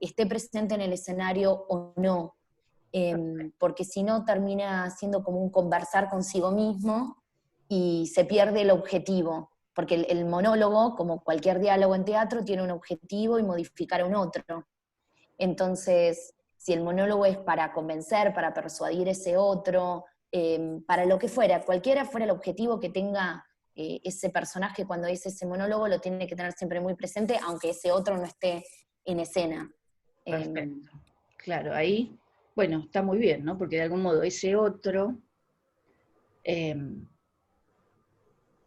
esté presente en el escenario o no, porque si no termina siendo como un conversar consigo mismo y se pierde el objetivo, porque el monólogo, como cualquier diálogo en teatro, tiene un objetivo y modificar a un otro. Entonces, si el monólogo es para convencer, para persuadir ese otro, para lo que fuera, cualquiera fuera el objetivo que tenga ese personaje cuando dice ese monólogo, lo tiene que tener siempre muy presente, aunque ese otro no esté en escena. Perfecto. Claro, ahí, bueno, está muy bien, ¿no? Porque de algún modo ese otro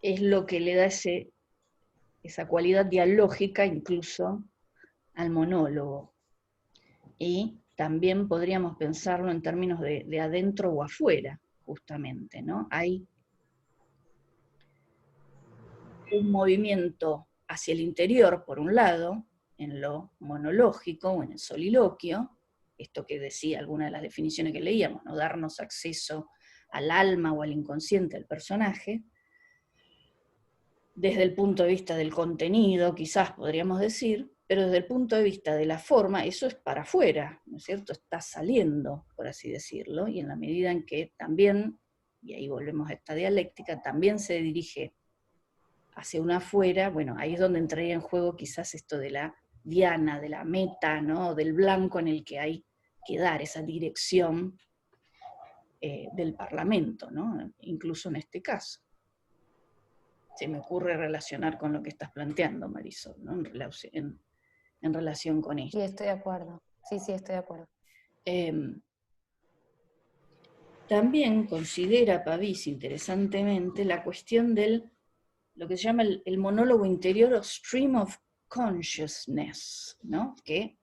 es lo que le da esa cualidad dialógica incluso al monólogo. Y también podríamos pensarlo en términos de adentro o afuera, justamente, ¿no? Hay un movimiento hacia el interior, por un lado, en lo monológico o en el soliloquio, esto que decía alguna de las definiciones que leíamos, ¿no? Darnos acceso al alma o al inconsciente del personaje, desde el punto de vista del contenido, quizás podríamos decir, pero desde el punto de vista de la forma, eso es para afuera, ¿no es cierto? Está saliendo, por así decirlo, y en la medida en que también, y ahí volvemos a esta dialéctica, también se dirige hacia una afuera, bueno, ahí es donde entraría en juego quizás esto de la diana, de la meta, ¿no? Del blanco en el que hay que dar esa dirección del Parlamento, ¿no? Incluso en este caso. Se me ocurre relacionar con lo que estás planteando, Marisol, ¿no? En relación con esto. Sí, estoy de acuerdo. Sí, sí, estoy de acuerdo. También considera Pavís, interesantemente, la cuestión del, lo que se llama el monólogo interior o stream of consciousness, ¿no? Que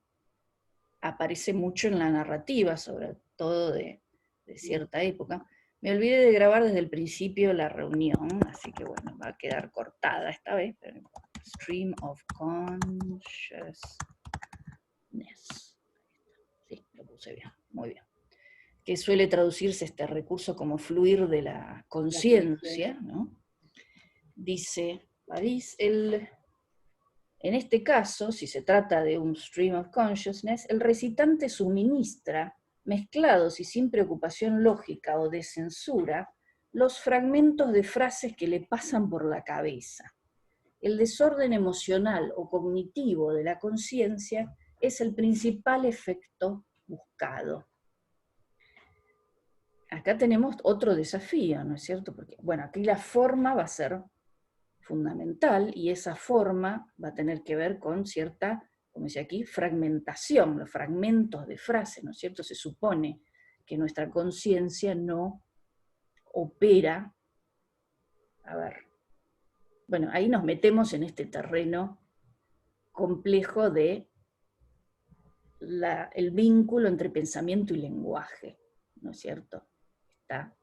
aparece mucho en la narrativa, sobre todo de cierta época. Me olvidé de grabar desde el principio la reunión, así que bueno, va a quedar cortada esta vez, pero stream of consciousness. Sí, lo puse bien, muy bien. Que suele traducirse este recurso como fluir de la conciencia, ¿no? Dice París, en este caso, si se trata de un stream of consciousness, el recitante suministra, mezclados y sin preocupación lógica o de censura, los fragmentos de frases que le pasan por la cabeza. El desorden emocional o cognitivo de la conciencia es el principal efecto buscado. Acá tenemos otro desafío, ¿no es cierto? Porque, bueno, aquí la forma va a ser fundamental y esa forma va a tener que ver con cierta, como dice aquí, fragmentación, los fragmentos de frases, ¿no es cierto? Se supone que nuestra conciencia no opera, a ver, bueno, ahí nos metemos en este terreno complejo de el vínculo entre pensamiento y lenguaje, ¿no es cierto? Esta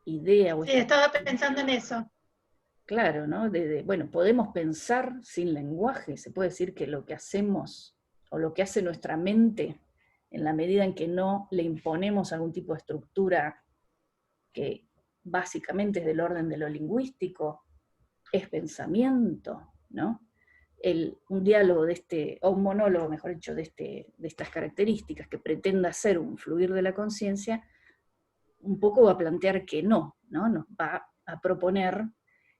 idea o Sí, esta... estaba pensando en eso. Claro, ¿no? Bueno, podemos pensar sin lenguaje, se puede decir que lo que hacemos o lo que hace nuestra mente, en la medida en que no le imponemos algún tipo de estructura que básicamente es del orden de lo lingüístico, es pensamiento, ¿no? Un diálogo de o un monólogo, mejor dicho, de estas características que pretenda ser un fluir de la conciencia, un poco va a plantear que no, ¿no? Nos va a proponer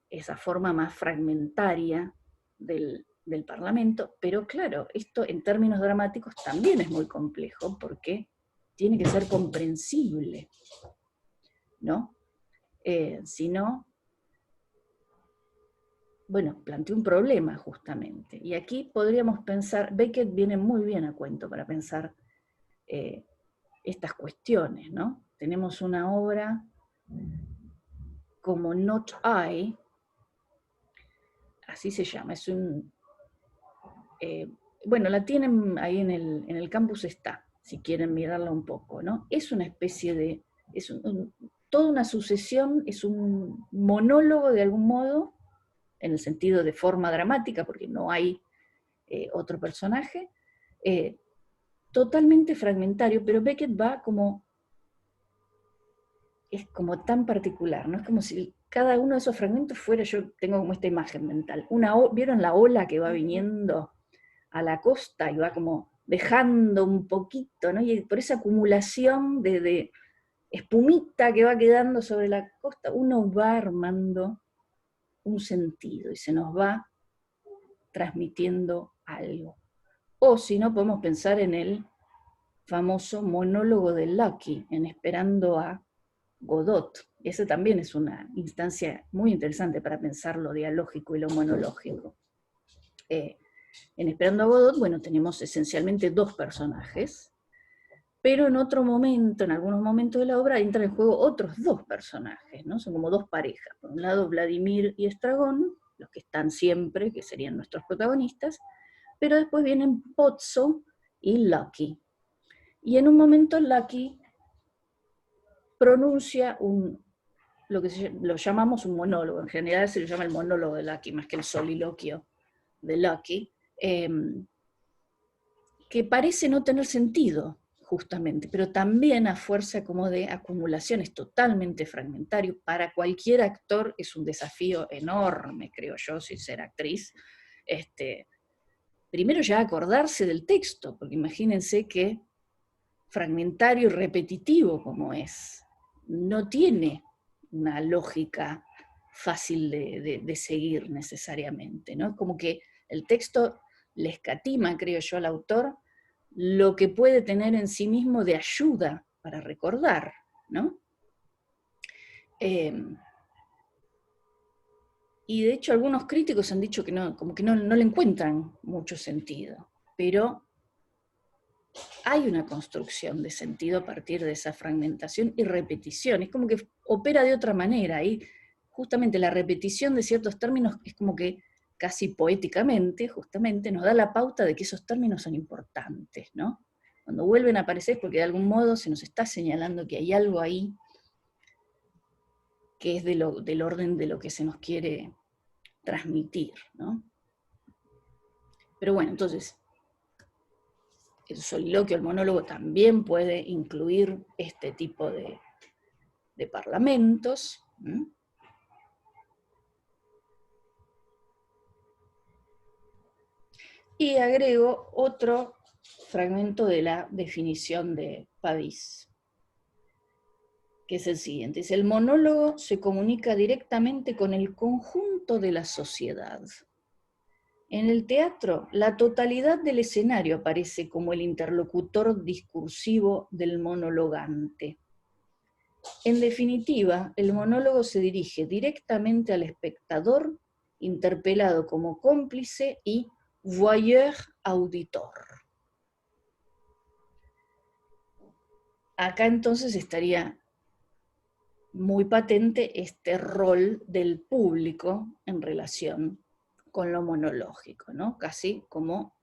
esa forma más fragmentaria del Parlamento, pero claro, esto en términos dramáticos también es muy complejo porque tiene que ser comprensible, ¿no? Si no, bueno, plantea un problema justamente. Y aquí podríamos pensar, Beckett viene muy bien a cuento para pensar estas cuestiones, ¿no? Tenemos una obra como Not I, así se llama, es un... bueno, la tienen ahí en el campus, está, si quieren mirarla un poco, ¿no? Es una especie de... es toda una sucesión, es un monólogo de algún modo, en el sentido de forma dramática, porque no hay otro personaje, totalmente fragmentario, pero Beckett va como... es como tan particular, ¿no? Es como si cada uno de esos fragmentos fuera, yo tengo como esta imagen mental, ¿vieron la ola que va viniendo a la costa y va como dejando un poquito, ¿no? Y por esa acumulación de espumita que va quedando sobre la costa, uno va armando un sentido y se nos va transmitiendo algo. O si no, podemos pensar en el famoso monólogo de Lucky, en Esperando a Godot. Esa también es una instancia muy interesante para pensar lo dialógico y lo monológico. En Esperando a Godot, bueno, tenemos esencialmente dos personajes, pero en otro momento, en algunos momentos de la obra, entran en juego otros dos personajes, ¿no? Son como dos parejas. Por un lado, Vladimir y Estragón, los que están siempre, que serían nuestros protagonistas, pero después vienen Pozzo y Lucky. Y en un momento Lucky pronuncia lo que lo llamamos un monólogo, en general se lo llama el monólogo de Lucky, más que el soliloquio de Lucky, que parece no tener sentido, justamente, pero también a fuerza como de acumulaciones totalmente fragmentario. Para cualquier actor es un desafío enorme, creo yo, sin ser actriz, primero ya acordarse del texto, porque imagínense que fragmentario y repetitivo como es, no tiene una lógica fácil de seguir necesariamente, ¿no? Como que el texto le escatima, creo yo, al autor lo que puede tener en sí mismo de ayuda para recordar, ¿no? Y de hecho algunos críticos han dicho que no, como que no le encuentran mucho sentido, pero hay una construcción de sentido a partir de esa fragmentación y repetición. Es como que opera de otra manera. Y justamente la repetición de ciertos términos es como que casi poéticamente, justamente, nos da la pauta de que esos términos son importantes, ¿no? Cuando vuelven a aparecer es porque de algún modo se nos está señalando que hay algo ahí que es del orden de lo que se nos quiere transmitir, ¿no? Pero bueno, entonces, el soliloquio, el monólogo también puede incluir este tipo de parlamentos. Y agrego otro fragmento de la definición de Pavís, que es el siguiente. Dice, el monólogo se comunica directamente con el conjunto de la sociedad. En el teatro, la totalidad del escenario aparece como el interlocutor discursivo del monologante. En definitiva, el monólogo se dirige directamente al espectador, interpelado como cómplice y voyeur auditor. Acá entonces estaría muy patente este rol del público en relación con lo monológico, ¿no? Casi como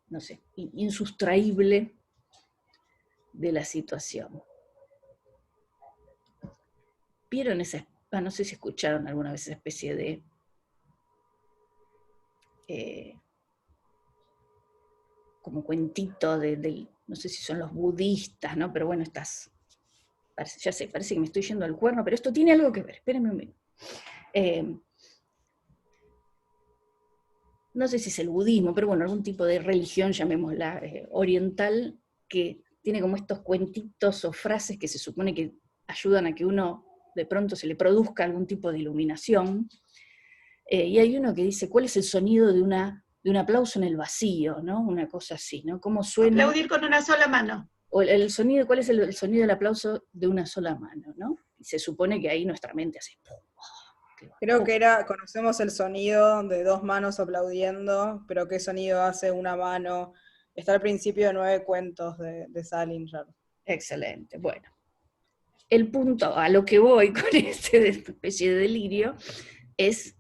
no sé, insustraíble de la situación. ¿Vieron esa, no sé si escucharon alguna vez esa especie de como cuentito no sé si son los budistas, ¿no? Pero bueno, ya sé, parece que me estoy yendo al cuerno, pero esto tiene algo que ver, espérenme un minuto. No sé si es el budismo, pero bueno, algún tipo de religión, llamémosla oriental, que tiene como estos cuentitos o frases que se supone que ayudan a que uno de pronto se le produzca algún tipo de iluminación. Y hay uno que dice, ¿cuál es el sonido de un aplauso en el vacío? ¿No? Una cosa así, ¿no? ¿Cómo suena? Aplaudir con una sola mano. O el sonido, ¿cuál es el sonido del aplauso de una sola mano? ¿No? Y se supone que ahí nuestra mente hace... Creo que conocemos el sonido de dos manos aplaudiendo, pero ¿qué sonido hace una mano? Está al principio de 9 cuentos de Salinger. Excelente, bueno. El punto a lo que voy con esta especie de delirio es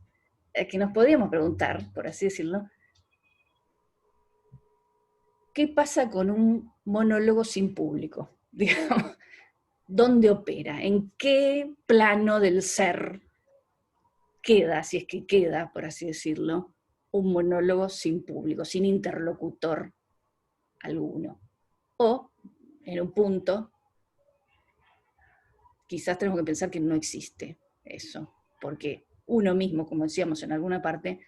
que nos podríamos preguntar, por así decirlo, ¿qué pasa con un monólogo sin público? Digamos, ¿dónde opera? ¿En qué plano del ser queda, si es que queda, por así decirlo, un monólogo sin público, sin interlocutor alguno? O, en un punto, quizás tenemos que pensar que no existe eso, porque uno mismo, como decíamos en alguna parte,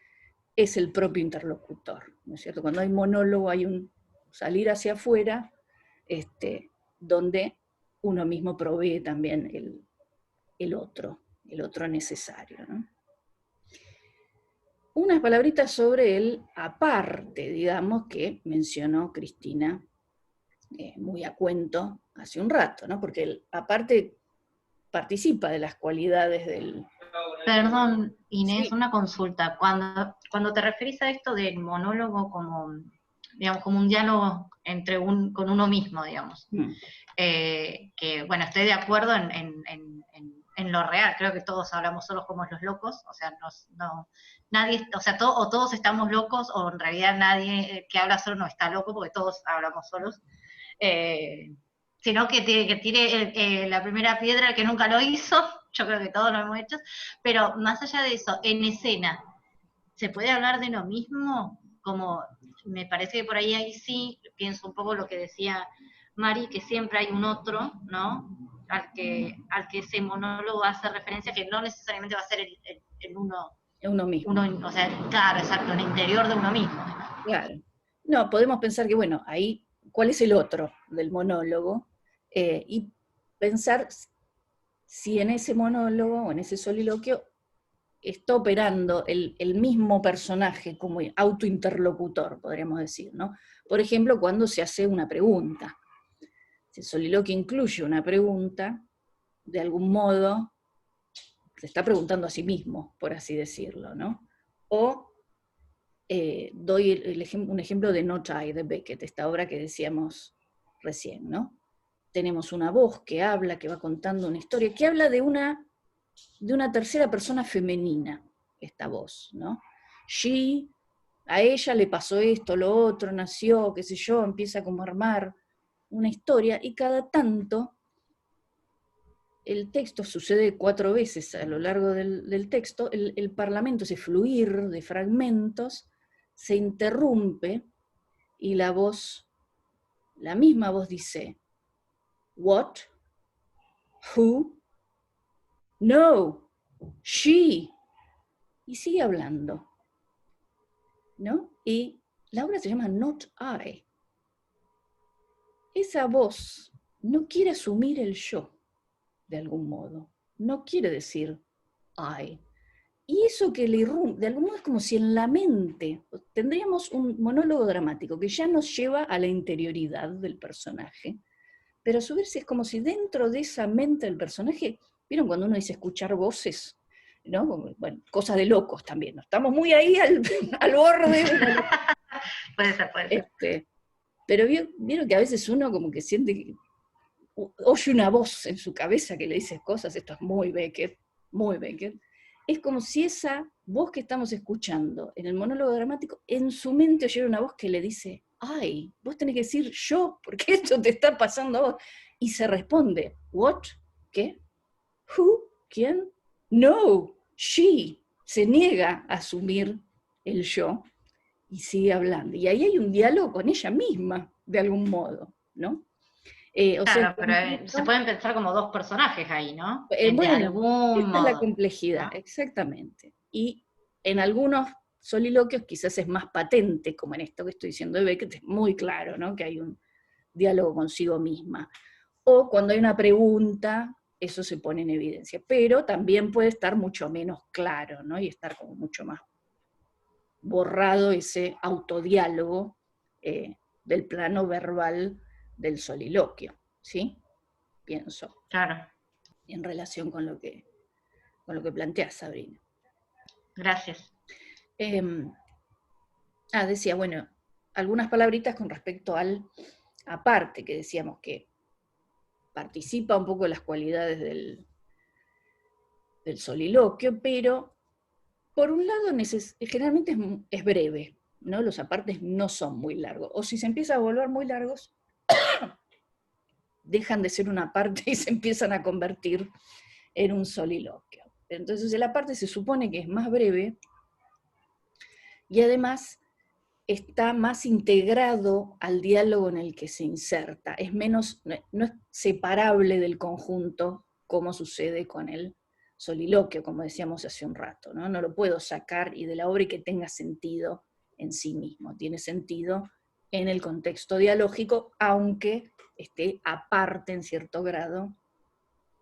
es el propio interlocutor, ¿no es cierto? Cuando hay monólogo hay un salir hacia afuera, donde uno mismo provee también el otro necesario, ¿no? Unas palabritas sobre el aparte, digamos, que mencionó Cristina muy a cuento hace un rato, ¿no? Porque el aparte participa de las cualidades del... Perdón, Inés, Sí. una consulta. Cuando te referís a esto del monólogo como, digamos, como un diálogo con uno mismo, digamos, que, bueno, estoy de acuerdo en lo real, creo que todos hablamos solos como los locos, o sea, nadie, o sea, o todos estamos locos, o en realidad nadie que habla solo no está loco, porque todos hablamos solos, sino que tire la primera piedra que nunca lo hizo, yo creo que todos lo hemos hecho, pero más allá de eso, en escena, ¿se puede hablar de lo mismo? Como me parece que por ahí sí, pienso un poco lo que decía Mari, que siempre hay un otro, ¿no? Al que ese monólogo hace referencia, que no necesariamente va a ser el uno mismo. O sea, claro, exacto, el interior de uno mismo. Claro. No, podemos pensar que, bueno, ahí, ¿cuál es el otro del monólogo? Y pensar si en ese monólogo o en ese soliloquio está operando el mismo personaje como autointerlocutor, podríamos decir, ¿no? Por ejemplo, cuando se hace una pregunta. Si el soliloquio incluye una pregunta, de algún modo se está preguntando a sí mismo, por así decirlo, ¿no? O doy un ejemplo de Not I, de Beckett, esta obra que decíamos recién, ¿no? Tenemos una voz que habla, que va contando una historia, que habla de una tercera persona femenina, esta voz, ¿no? A ella le pasó esto, lo otro, nació, qué sé yo, empieza como a armar una historia, y cada tanto el texto sucede 4 veces a lo largo del texto, el parlamento, ese fluir de fragmentos, se interrumpe y la misma voz dice, what, who, no, she, y sigue hablando, ¿no? Y la obra se llama Not I. Esa voz no quiere asumir el yo, de algún modo, no quiere decir I. Y eso que le irrumpe, de algún modo es como si en la mente tendríamos un monólogo dramático que ya nos lleva a la interioridad del personaje, pero a su vez es como si dentro de esa mente del personaje, ¿vieron cuando uno dice escuchar voces? ¿No? Bueno, cosas de locos también, ¿no? Estamos muy ahí al borde. Puede ser. Pero vieron que a veces uno como que siente que oye una voz en su cabeza que le dice cosas, esto es muy Beckett, muy Beckett. Es como si esa voz que estamos escuchando en el monólogo dramático, en su mente oyera una voz que le dice, ay, vos tenés que decir yo, porque esto te está pasando a vos. Y se responde, what, ¿qué? Who, ¿quién? No, she. Se niega a asumir el yo y sigue hablando. Y ahí hay un diálogo con ella misma, de algún modo, ¿no? Claro, pero se pueden pensar como dos personajes ahí, ¿no? Bueno, esta es la modo, complejidad, ¿no? Exactamente. Y en algunos soliloquios quizás es más patente, como en esto que estoy diciendo de Beckett, es muy claro, ¿no? Que hay un diálogo consigo misma. O cuando hay una pregunta, eso se pone en evidencia. Pero también puede estar mucho menos claro, ¿no? Y estar como mucho más borrado ese autodiálogo del plano verbal del soliloquio, ¿sí? Pienso. Claro. En relación con lo que planteas, Sabrina. Gracias. Decía, bueno, algunas palabritas con respecto al aparte, que decíamos que participa un poco de las cualidades del soliloquio, pero por un lado generalmente es breve, ¿no? Los apartes no son muy largos, o si se empieza a volver muy largos, dejan de ser una aparte y se empiezan a convertir en un soliloquio. Entonces el aparte se supone que es más breve y además está más integrado al diálogo en el que se inserta, no es separable del conjunto como sucede con el soliloquio, como decíamos hace un rato, ¿no? No lo puedo sacar y de la obra y que tenga sentido en sí mismo, tiene sentido en el contexto dialógico, aunque esté aparte en cierto grado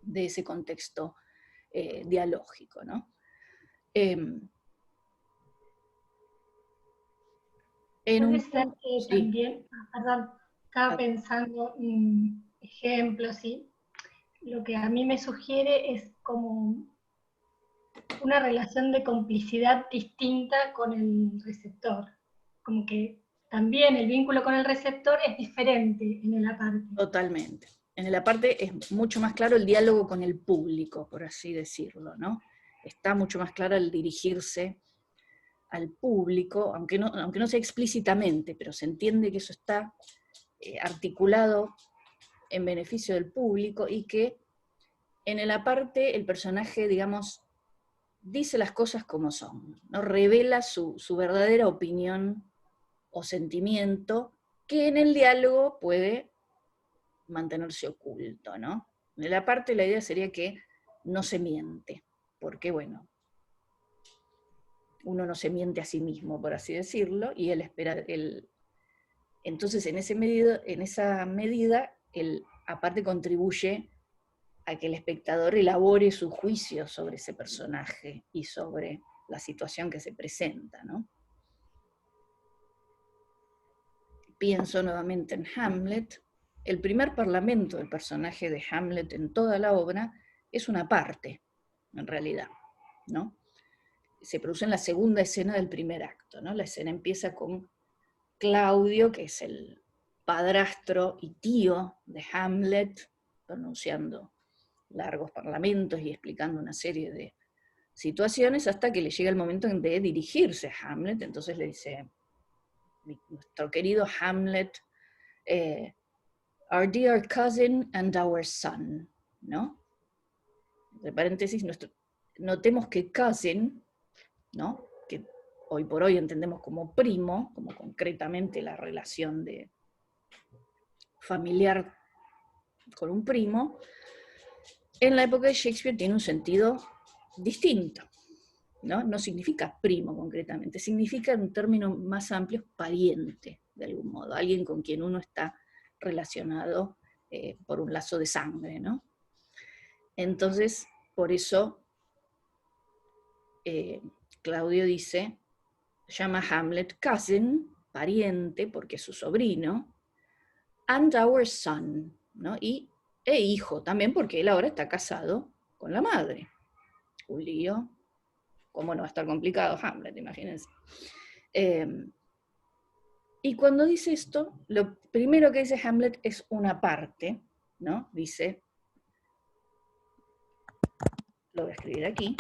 de ese contexto dialógico, ¿no? Puede ser que sí. también, perdón, estaba pensando ejemplos, ¿sí? Lo que a mí me sugiere es como una relación de complicidad distinta con el receptor, como que también el vínculo con el receptor es diferente en el aparte. Totalmente. En el aparte es mucho más claro el diálogo con el público, por así decirlo, ¿no? Está mucho más claro el dirigirse al público, aunque no sea explícitamente, pero se entiende que eso está articulado en beneficio del público y que en el aparte el personaje, digamos, dice las cosas como son, ¿no? Revela su verdadera opinión o sentimiento que en el diálogo puede mantenerse oculto, ¿no? En el aparte la idea sería que no se miente, porque bueno, uno no se miente a sí mismo, por así decirlo, y él espera, entonces en esa medida, el aparte contribuye a que el espectador elabore su juicio sobre ese personaje y sobre la situación que se presenta, ¿no? Pienso nuevamente en Hamlet. El primer parlamento del personaje de Hamlet en toda la obra es una parte, en realidad, ¿no? Se produce en la segunda escena del primer acto, ¿no? La escena empieza con Claudio, que es el padrastro y tío de Hamlet, pronunciando largos parlamentos y explicando una serie de situaciones, hasta que le llega el momento de dirigirse a Hamlet. Entonces le dice, nuestro querido Hamlet, our dear cousin and our son, ¿no? Entre paréntesis, notemos que cousin, ¿no? Que hoy por hoy entendemos como primo, como concretamente la relación de familiar con un primo, en la época de Shakespeare tiene un sentido distinto, ¿no? No significa primo concretamente, significa en un término más amplio pariente, de algún modo, alguien con quien uno está relacionado por un lazo de sangre, ¿no? Entonces, por eso Claudio dice, llama a Hamlet cousin, pariente, porque es su sobrino, and our son, ¿no? E hijo también, porque él ahora está casado con la madre. Un lío, ¿cómo no va a estar complicado Hamlet? Imagínense. Y cuando dice esto, lo primero que dice Hamlet es una parte, ¿no? Dice, lo voy a escribir aquí,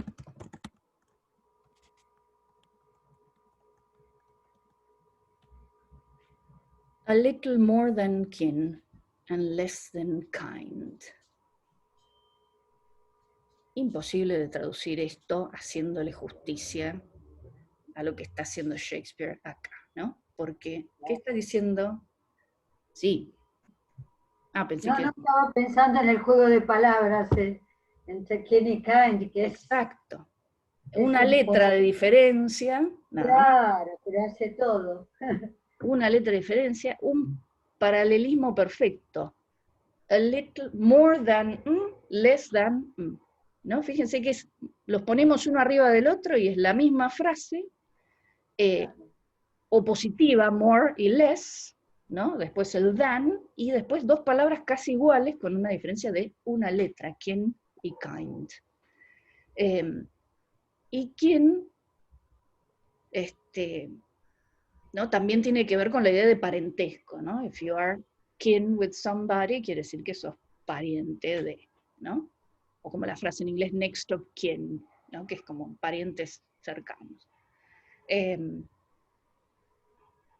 a little more than kin and less than kind. Imposible de traducir esto haciéndole justicia a lo que está haciendo Shakespeare acá, ¿no? Porque, ¿qué está diciendo? Sí. Pensé que... No estaba pensando en el juego de palabras entre kin y kind, que es... Exacto. Una letra de diferencia. Claro, pero hace todo. Una letra de diferencia, un paralelismo perfecto. A little more than, less than, ¿no? Fíjense que los ponemos uno arriba del otro y es la misma frase, opositiva, more y less, ¿no? Después el than, y después dos palabras casi iguales con una diferencia de una letra, kin y kind. Y kin, ¿no? También tiene que ver con la idea de parentesco, ¿no? If you are kin with somebody, quiere decir que sos pariente de, ¿no? O como la frase en inglés, next of kin, ¿no? Que es como parientes cercanos.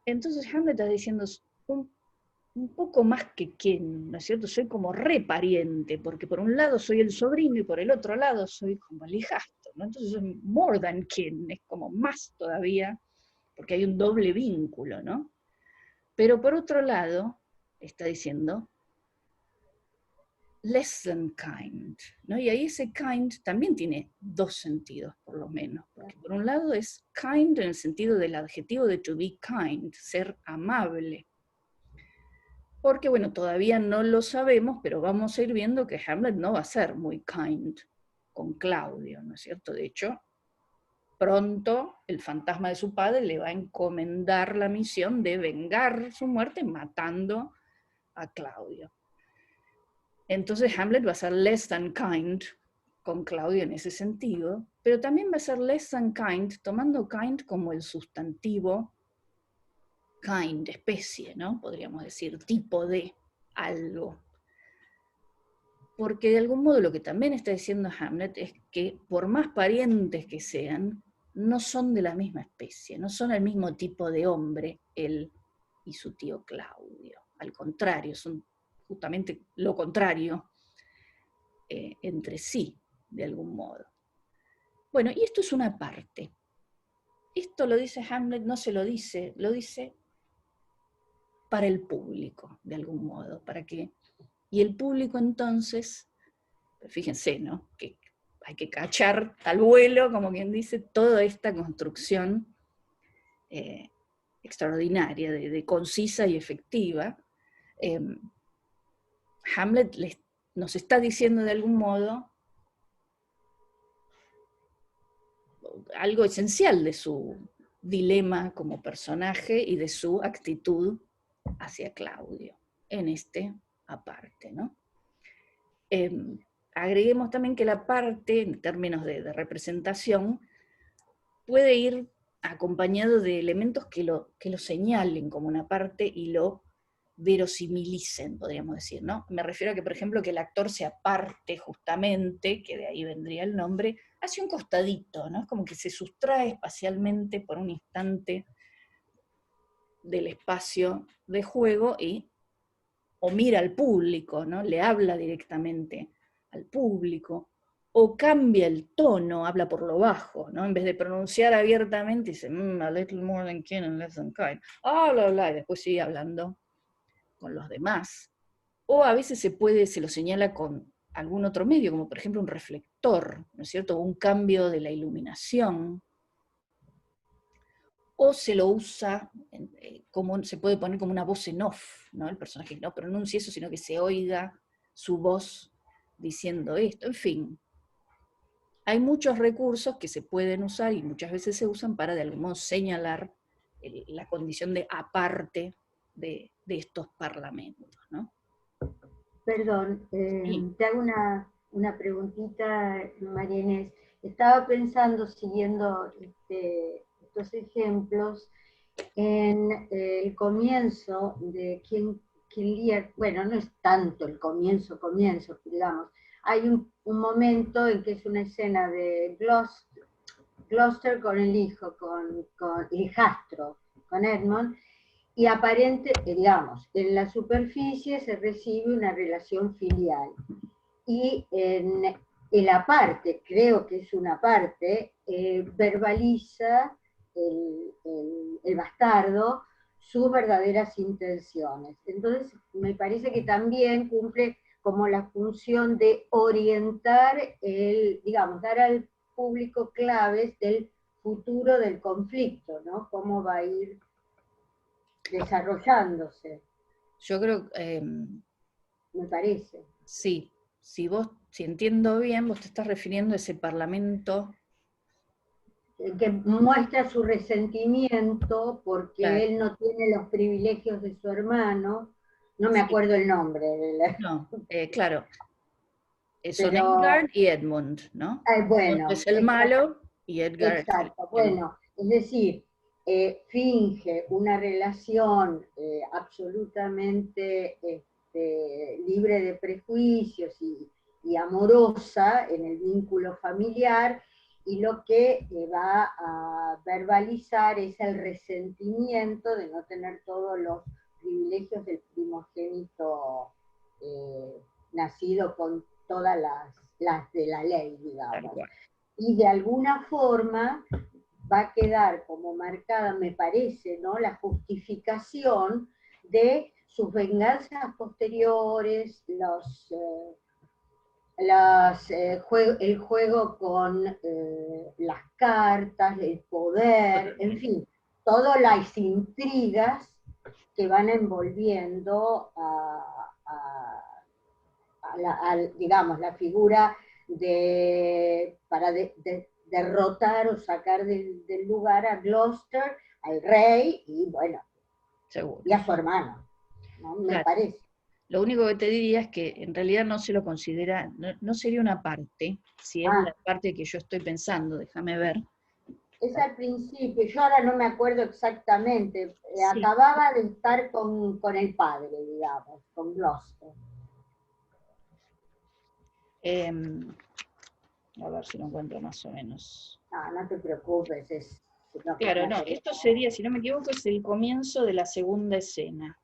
Entonces Hamlet está diciendo un poco más que kin, ¿no es cierto? Soy como re pariente, porque por un lado soy el sobrino y por el otro lado soy como el hijastro, ¿no? Entonces soy more than kin, es como más todavía, porque hay un doble vínculo, ¿no? Pero por otro lado, está diciendo, less than kind, ¿no? Y ahí ese kind también tiene dos sentidos, por lo menos. Porque por un lado es kind en el sentido del adjetivo de to be kind, ser amable. Porque, bueno, todavía no lo sabemos, pero vamos a ir viendo que Hamlet no va a ser muy kind con Claudio, ¿no es cierto? De hecho, pronto el fantasma de su padre le va a encomendar la misión de vengar su muerte matando a Claudio. Entonces Hamlet va a ser less than kind con Claudio en ese sentido, pero también va a ser less than kind, tomando kind como el sustantivo kind, especie, ¿no? Podríamos decir, tipo de algo. Porque de algún modo lo que también está diciendo Hamlet es que por más parientes que sean, no son de la misma especie, no son el mismo tipo de hombre, él y su tío Claudio. Al contrario, son justamente lo contrario entre sí, de algún modo. Bueno, y esto es una parte. Esto lo dice Hamlet, no se lo dice, lo dice para el público, de algún modo, para que... Y el público entonces, fíjense, ¿no? Que hay que cachar al vuelo, como quien dice, toda esta construcción extraordinaria, de concisa y efectiva. Hamlet nos está diciendo de algún modo algo esencial de su dilema como personaje y de su actitud hacia Claudio, en este aparte, ¿no? Agreguemos también que la parte, en términos de representación, puede ir acompañado de elementos que lo señalen como una parte y lo verosimilicen, podríamos decir, ¿no? Me refiero a que, por ejemplo, que el actor se aparte justamente, que de ahí vendría el nombre, hacia un costadito, ¿no? Es como que se sustrae espacialmente por un instante del espacio de juego o mira al público, ¿no? Le habla directamente al público, o cambia el tono, habla por lo bajo, ¿no? En vez de pronunciar abiertamente, dice, a little more than kin and less than kind, bla, bla, y después sigue hablando con los demás. O a veces se lo señala con algún otro medio, como por ejemplo un reflector, ¿no es cierto? O un cambio de la iluminación. O se lo usa, como se puede poner como una voz en off, ¿no? El personaje no pronuncia eso, sino que se oiga su voz diciendo esto, en fin. Hay muchos recursos que se pueden usar y muchas veces se usan para de algún modo señalar la condición de aparte de estos parlamentos, ¿no? Perdón, Sí. te hago una preguntita, María Inés. Estaba pensando, siguiendo estos ejemplos, en el comienzo de King Lear. Bueno, no es tanto el comienzo, digamos. Hay un momento en que es una escena de Gloucester con el hijo, con el hijastro, con Edmund, y digamos, en la superficie se recibe una relación filial. Y en la parte, creo que es una parte, verbaliza el bastardo sus verdaderas intenciones. Entonces, me parece que también cumple como la función de orientar, digamos, dar al público claves del futuro del conflicto, ¿no? Cómo va a ir desarrollándose. Yo creo, me parece. Sí, si entiendo bien, vos te estás refiriendo a ese parlamento. Que muestra su resentimiento porque Claro. él no tiene los privilegios de su hermano. No me acuerdo el nombre. No, claro. Son Edgar y Edmund, ¿no? Bueno, es el malo y Edgar exacto, es el... bueno, es decir, finge una relación absolutamente libre de prejuicios y amorosa en el vínculo familiar, y lo que va a verbalizar es el resentimiento de no tener todos los privilegios del primogénito nacido con todas las de la ley, digamos. Y de alguna forma va a quedar como marcada, me parece, ¿no?, la justificación de sus venganzas posteriores, el juego con las cartas, el poder, en fin, todas las intrigas que van envolviendo digamos, la figura para derrotar o sacar del lugar a Gloucester, al rey, y bueno, seguro, y a su hermano, ¿no? Me parece. Lo único que te diría es que en realidad no se lo considera, no sería una parte, si es la parte que yo estoy pensando, déjame ver. Es al principio, yo ahora no me acuerdo exactamente, Sí. Acababa de estar con el padre, digamos, con Gloucester. A ver si lo encuentro más o menos. No te preocupes, Claro, no, esto sería, si no me equivoco, es el comienzo de la segunda escena.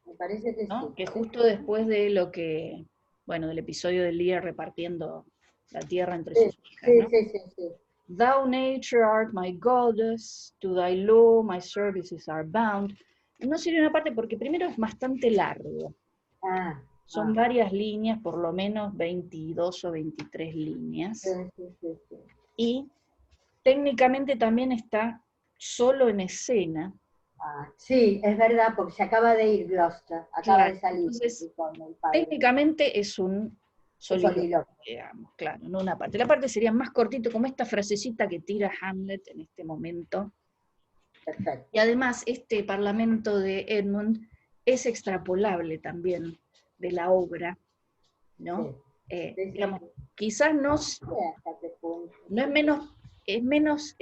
Me parece que ¿no? sí. Que justo después de lo que, bueno, del episodio del día repartiendo la tierra entre sus hijas, ¿no? Sí. Thou nature art my goddess, to thy law my services are bound. No sería una parte porque primero es bastante largo. Son varias líneas, por lo menos 22 o 23 líneas. Sí. Y técnicamente también está solo en escena. Sí, es verdad, porque se acaba de ir Gloucester, acaba de salir. Entonces, técnicamente es un soliloquio, digamos, claro, no una parte. La parte sería más cortito, como esta frasecita que tira Hamlet en este momento. Perfecto. Y además, este parlamento de Edmund es extrapolable también de la obra, ¿no? Sí. Digamos, quizás no es menos,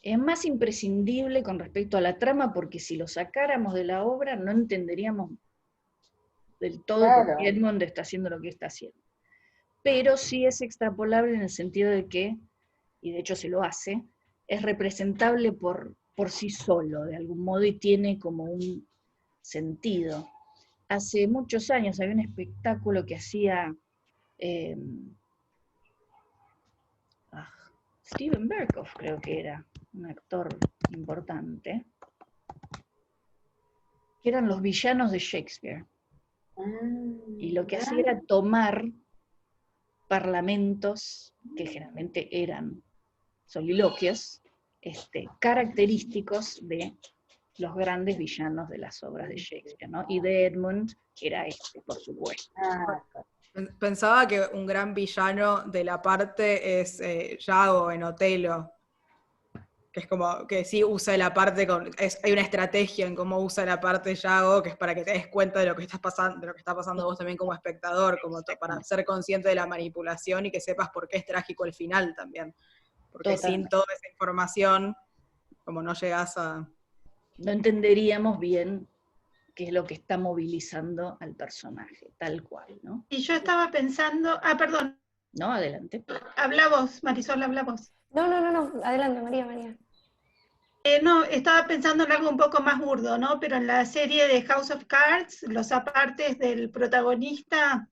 es más imprescindible con respecto a la trama, porque si lo sacáramos de la obra no entenderíamos del todo por qué Edmund está haciendo lo que está haciendo. Pero sí es extrapolable en el sentido de que, y de hecho se lo hace, es representable por sí solo, de algún modo, y tiene como un sentido. Hace muchos años había un espectáculo que hacía Steven Berkoff, creo que era, un actor importante, que eran los villanos de Shakespeare. Y lo que hacía era tomar parlamentos, que generalmente eran soliloquios, característicos de los grandes villanos de las obras de Shakespeare, ¿no? Y de Edmund era por supuesto. Pensaba que un gran villano de la parte es Iago en Otelo, que es como que sí usa la parte hay una estrategia en cómo usa la parte Iago, que es para que te des cuenta de lo que está pasando vos también como espectador, como para ser consciente de la manipulación y que sepas por qué es trágico el final también. Porque sin toda esa información, como no llegás a... No entenderíamos bien qué es lo que está movilizando al personaje, tal cual, ¿no? Y yo estaba pensando... perdón. No, adelante. Habla vos, Marisol, habla vos. No, adelante, María. No, estaba pensando en algo un poco más burdo, ¿no? Pero en la serie de House of Cards, los apartes del protagonista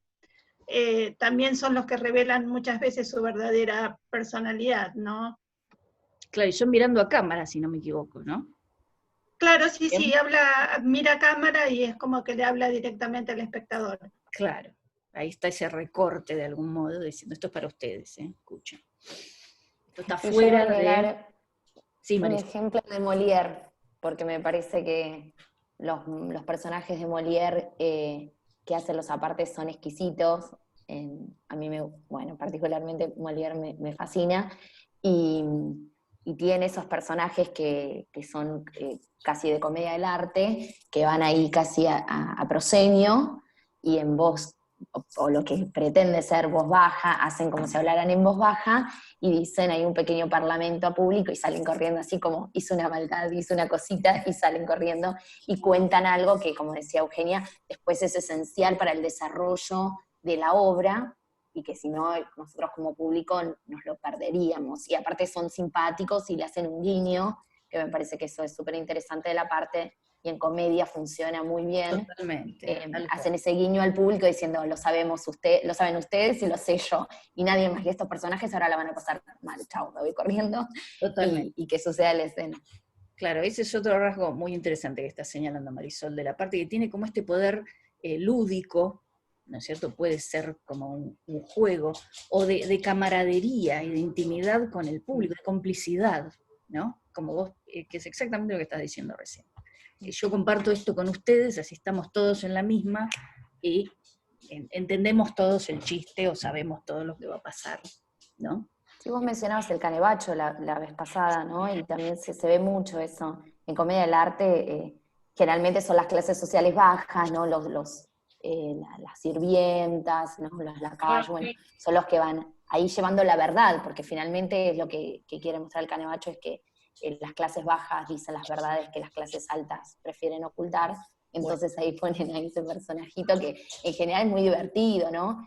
también son los que revelan muchas veces su verdadera personalidad, ¿no? Claro, y son mirando a cámara, si no me equivoco, ¿no? Claro, sí, mira a cámara y es como que le habla directamente al espectador. Claro, ahí está ese recorte de algún modo, diciendo, esto es para ustedes, escuchen. Esto está fuera de... Sí, un ejemplo de Molière, porque me parece que los personajes de Molière que hacen los apartes son exquisitos. A mí, particularmente Molière me fascina, y tiene esos personajes que son casi de comedia del arte, que van ahí casi a proscenio, y en voz, o lo que pretende ser voz baja, hacen como si hablaran en voz baja, y dicen hay un pequeño parlamento público, y salen corriendo así como hizo una maldad, hizo una cosita, y salen corriendo, y cuentan algo que, como decía Eugenia, después es esencial para el desarrollo de la obra, y que si no, nosotros como público nos lo perderíamos. Y aparte son simpáticos y le hacen un guiño, que me parece que eso es súper interesante de la parte, y en comedia funciona muy bien. Totalmente. Hacen ese guiño al público diciendo, lo saben ustedes y lo sé yo, y nadie más, que estos personajes ahora la van a pasar mal, chau, me voy corriendo. Totalmente. Y que suceda la escena. Claro, ese es otro rasgo muy interesante que está señalando Marisol, de la parte que tiene como este poder lúdico, ¿no es cierto? Puede ser como un juego, o de camaradería y de intimidad con el público, de complicidad, ¿no? Como vos, que es exactamente lo que estás diciendo recién. Yo comparto esto con ustedes, así estamos todos en la misma, y entendemos todos el chiste, o sabemos todo lo que va a pasar, ¿no? Sí, vos mencionabas el canebacho la vez pasada, ¿no? Y también se ve mucho eso. En Comedia del Arte, generalmente son las clases sociales bajas, ¿no? Las sirvientas, ¿no? Los lacayos, bueno, son los que van ahí llevando la verdad, porque finalmente es lo que quiere mostrar el canebacho, es que las clases bajas dicen las verdades que las clases altas prefieren ocultar. Entonces ahí ponen ahí ese personajito que en general es muy divertido, ¿no?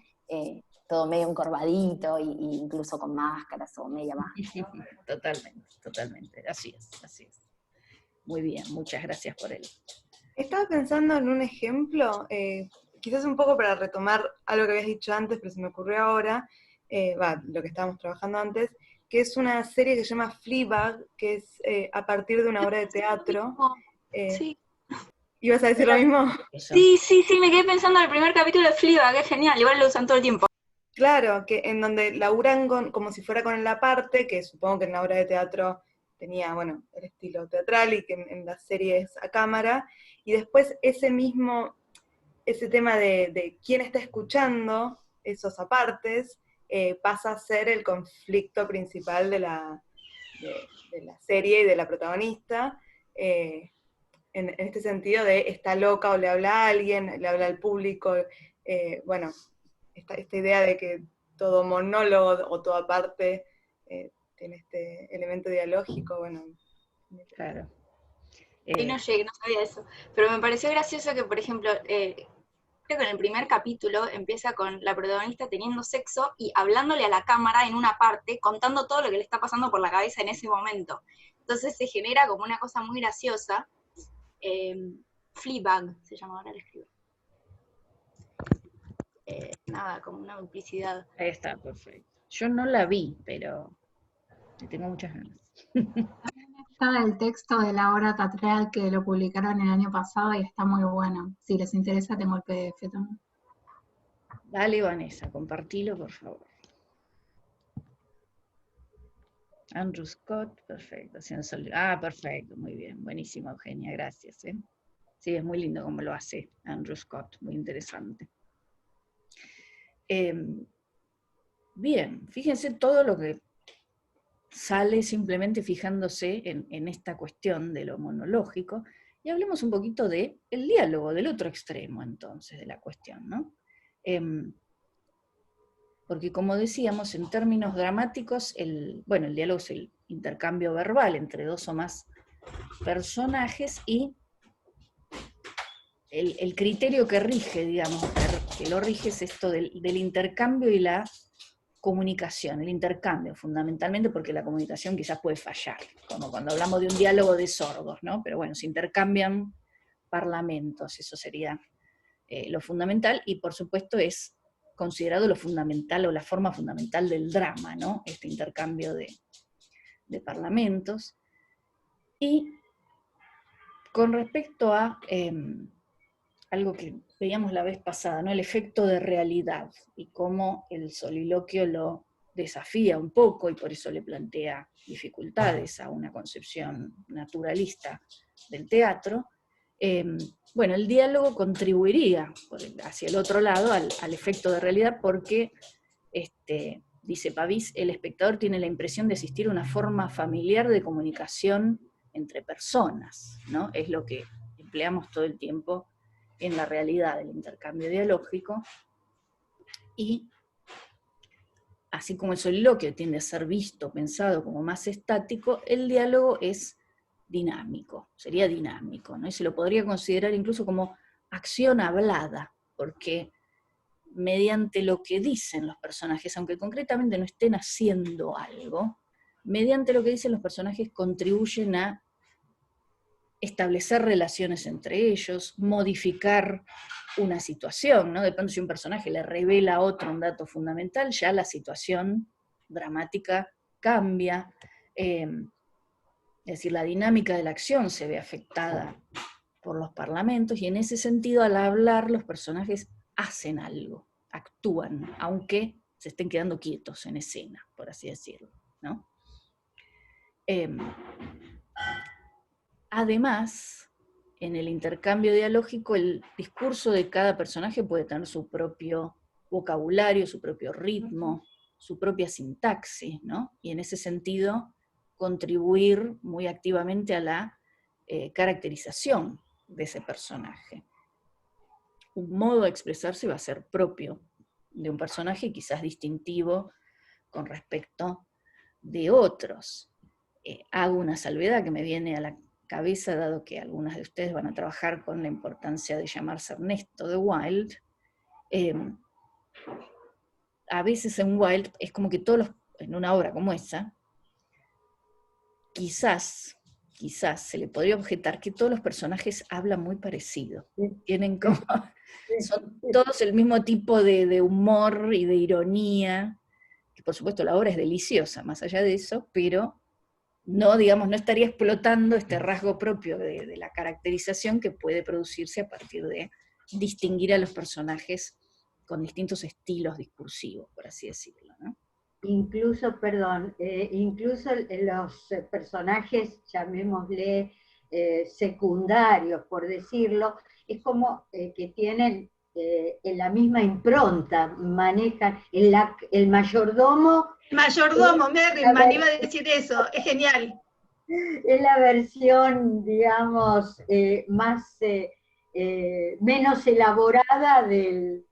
Todo medio encorvadito, y incluso con máscaras o media máscara. Totalmente, así es. Muy bien, muchas gracias por él. Estaba pensando en un ejemplo, quizás un poco para retomar algo que habías dicho antes, pero se me ocurrió ahora, lo que estábamos trabajando antes, que es una serie que se llama Fleabag, que es a partir de una obra de teatro. Sí. ¿Ibas a decir lo mismo? Sí, me quedé pensando en el primer capítulo de Fleabag, que es genial, igual lo usan todo el tiempo. Claro, que en donde laburan como si fuera con la parte, que supongo que en la obra de teatro tenía, bueno, el estilo teatral y que en la serie es a cámara, y después ese tema de quién está escuchando esos apartes, pasa a ser el conflicto principal de la serie y de la protagonista, en este sentido de está loca o le habla a alguien, le habla al público, bueno, esta idea de que todo monólogo o toda parte tiene este elemento dialógico, bueno. Claro. Ahí no llegué, no sabía eso. Pero me pareció gracioso que, por ejemplo, creo que en el primer capítulo empieza con la protagonista teniendo sexo y hablándole a la cámara en una parte, contando todo lo que le está pasando por la cabeza en ese momento. Entonces se genera como una cosa muy graciosa. Fleabag se llama, ahora la escribo. Nada, como una duplicidad. Ahí está, perfecto. Yo no la vi, pero tengo muchas ganas. Está el texto de la obra teatral que lo publicaron el año pasado y está muy bueno. Si les interesa, tengo el PDF también. Dale, Vanessa, compartilo, por favor. Andrew Scott, perfecto. Perfecto, muy bien. Buenísimo, Eugenia, gracias. Sí, es muy lindo como lo hace Andrew Scott, muy interesante. Bien, fíjense todo lo que sale simplemente fijándose en esta cuestión de lo monológico, y hablemos un poquito del diálogo, del otro extremo entonces de la cuestión, ¿no? Porque como decíamos, en términos dramáticos, el diálogo es el intercambio verbal entre dos o más personajes, y el criterio que rige, digamos, que lo rige es esto del intercambio y la comunicación, el intercambio fundamentalmente, porque la comunicación quizás puede fallar, como cuando hablamos de un diálogo de sordos, ¿no? Pero bueno, se intercambian parlamentos, eso sería lo fundamental, y por supuesto es considerado lo fundamental o la forma fundamental del drama, ¿no? Este intercambio de parlamentos. Y con respecto a algo que veíamos la vez pasada, ¿no? El efecto de realidad, y cómo el soliloquio lo desafía un poco, y por eso le plantea dificultades a una concepción naturalista del teatro. El diálogo contribuiría hacia el otro lado al efecto de realidad, porque, dice Pavís, el espectador tiene la impresión de asistir a una forma familiar de comunicación entre personas, ¿no? Es lo que empleamos todo el tiempo en la realidad del intercambio dialógico, y así como el soliloquio tiende a ser visto, pensado como más estático, el diálogo es dinámico, sería dinámico, ¿no? Y se lo podría considerar incluso como acción hablada, porque mediante lo que dicen los personajes, aunque concretamente no estén haciendo algo, mediante lo que dicen los personajes contribuyen a establecer relaciones entre ellos, modificar una situación, ¿no? De pronto, si un personaje le revela a otro un dato fundamental, ya la situación dramática cambia, es decir, la dinámica de la acción se ve afectada por los parlamentos, y en ese sentido, al hablar, los personajes hacen algo, actúan, aunque se estén quedando quietos en escena, por así decirlo, ¿no? Además, en el intercambio dialógico, el discurso de cada personaje puede tener su propio vocabulario, su propio ritmo, su propia sintaxis, ¿no? Y en ese sentido, contribuir muy activamente a la caracterización de ese personaje. Un modo de expresarse va a ser propio de un personaje, quizás distintivo con respecto de otros. Hago una salvedad que me viene a la cabeza, dado que algunas de ustedes van a trabajar con la importancia de llamarse Ernesto de Wilde. A veces en Wilde es como que en una obra como esa, quizás se le podría objetar que todos los personajes hablan muy parecido. Tienen como, son todos el mismo tipo de humor y de ironía, que por supuesto la obra es deliciosa, más allá de eso, pero no, digamos, no estaría explotando este rasgo propio de la caracterización que puede producirse a partir de distinguir a los personajes con distintos estilos discursivos, por así decirlo, ¿no? Incluso, perdón, incluso los personajes, llamémosle secundarios, por decirlo, es como que tienen en la misma impronta, manejan el mayordomo. Mayordomo, Merriman, iba a decir eso, es genial. Es la versión, digamos, menos elaborada del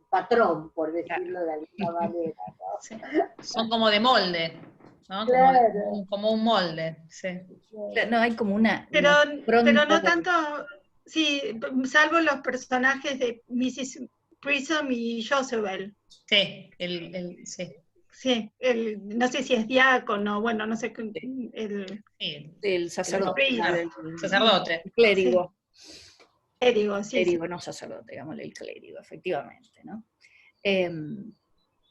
patrón, por decirlo de alguna manera, ¿no? Sí. Son como de molde, ¿no? Claro. Como un molde, sí. No, hay como una... Pero no tanto, sí, salvo los personajes de Mrs. Prism y Jezebel. Sí, sí. Sí, no sé si es diácono, bueno, no sé, el sacerdote. Sacerdote. El clérigo. Clérigo, sí. Clérigo, no sacerdote, digámosle el clérigo, efectivamente, ¿no?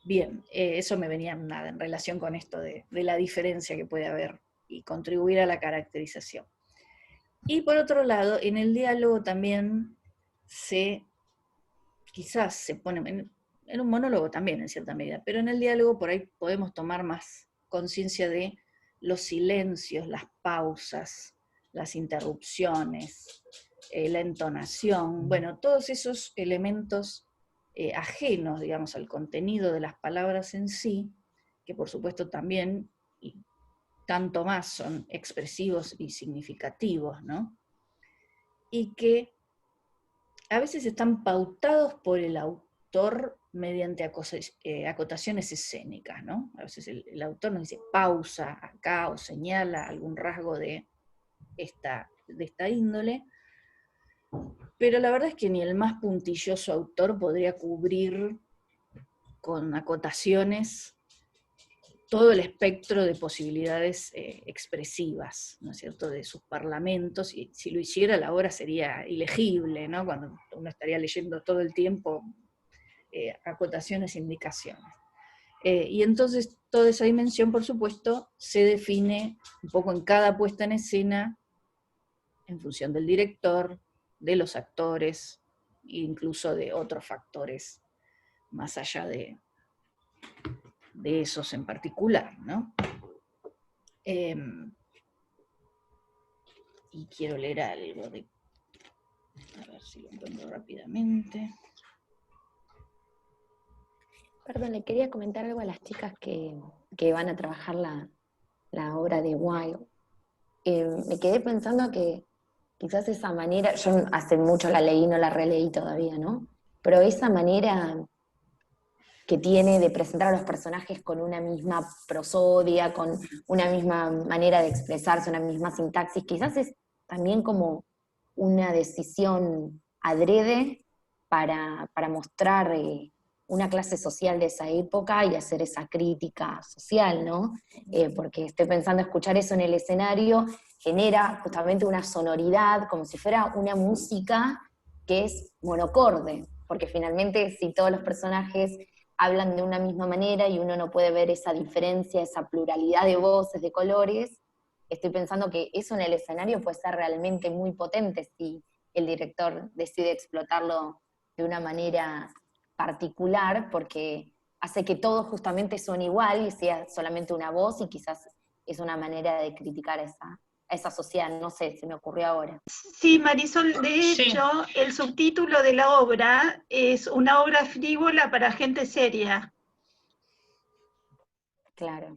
Bien, eso me venía nada en relación con esto de la diferencia que puede haber y contribuir a la caracterización. Y por otro lado, en el diálogo también quizás se pone, en un monólogo también en cierta medida, pero en el diálogo por ahí podemos tomar más conciencia de los silencios, las pausas, las interrupciones, la entonación, bueno, todos esos elementos ajenos, digamos, al contenido de las palabras en sí, que por supuesto también, y tanto más, son expresivos y significativos, ¿no? Y que a veces están pautados por el autor mediante acotaciones escénicas, ¿no? A veces el autor nos dice pausa acá o señala algún rasgo de esta índole, pero la verdad es que ni el más puntilloso autor podría cubrir con acotaciones todo el espectro de posibilidades expresivas, ¿no es cierto?, de sus parlamentos, y si lo hiciera la obra sería ilegible, ¿no?, cuando uno estaría leyendo todo el tiempo acotaciones e indicaciones. Y entonces toda esa dimensión, por supuesto, se define un poco en cada puesta en escena, en función del director, de los actores, e incluso de otros factores, más allá de esos en particular, ¿no? Y quiero leer algo a ver si lo encuentro rápidamente. Perdón, le quería comentar algo a las chicas que van a trabajar la obra de Wilde. Me quedé pensando que quizás esa manera, yo hace mucho la leí, no la releí todavía, ¿no? Pero esa manera que tiene de presentar a los personajes con una misma prosodia, con una misma manera de expresarse, una misma sintaxis, quizás es también como una decisión adrede para mostrar una clase social de esa época y hacer esa crítica social, ¿no? Porque estoy pensando, escuchar eso en el escenario genera justamente una sonoridad, como si fuera una música que es monocorde, porque finalmente si todos los personajes hablan de una misma manera y uno no puede ver esa diferencia, esa pluralidad de voces, de colores, estoy pensando que eso en el escenario puede ser realmente muy potente si el director decide explotarlo de una manera particular, porque hace que todo justamente suene igual y sea solamente una voz, y quizás es una manera de criticar a esa sociedad, no sé, se me ocurrió ahora. Sí, Marisol, de hecho, el subtítulo de la obra es una obra frívola para gente seria. Claro.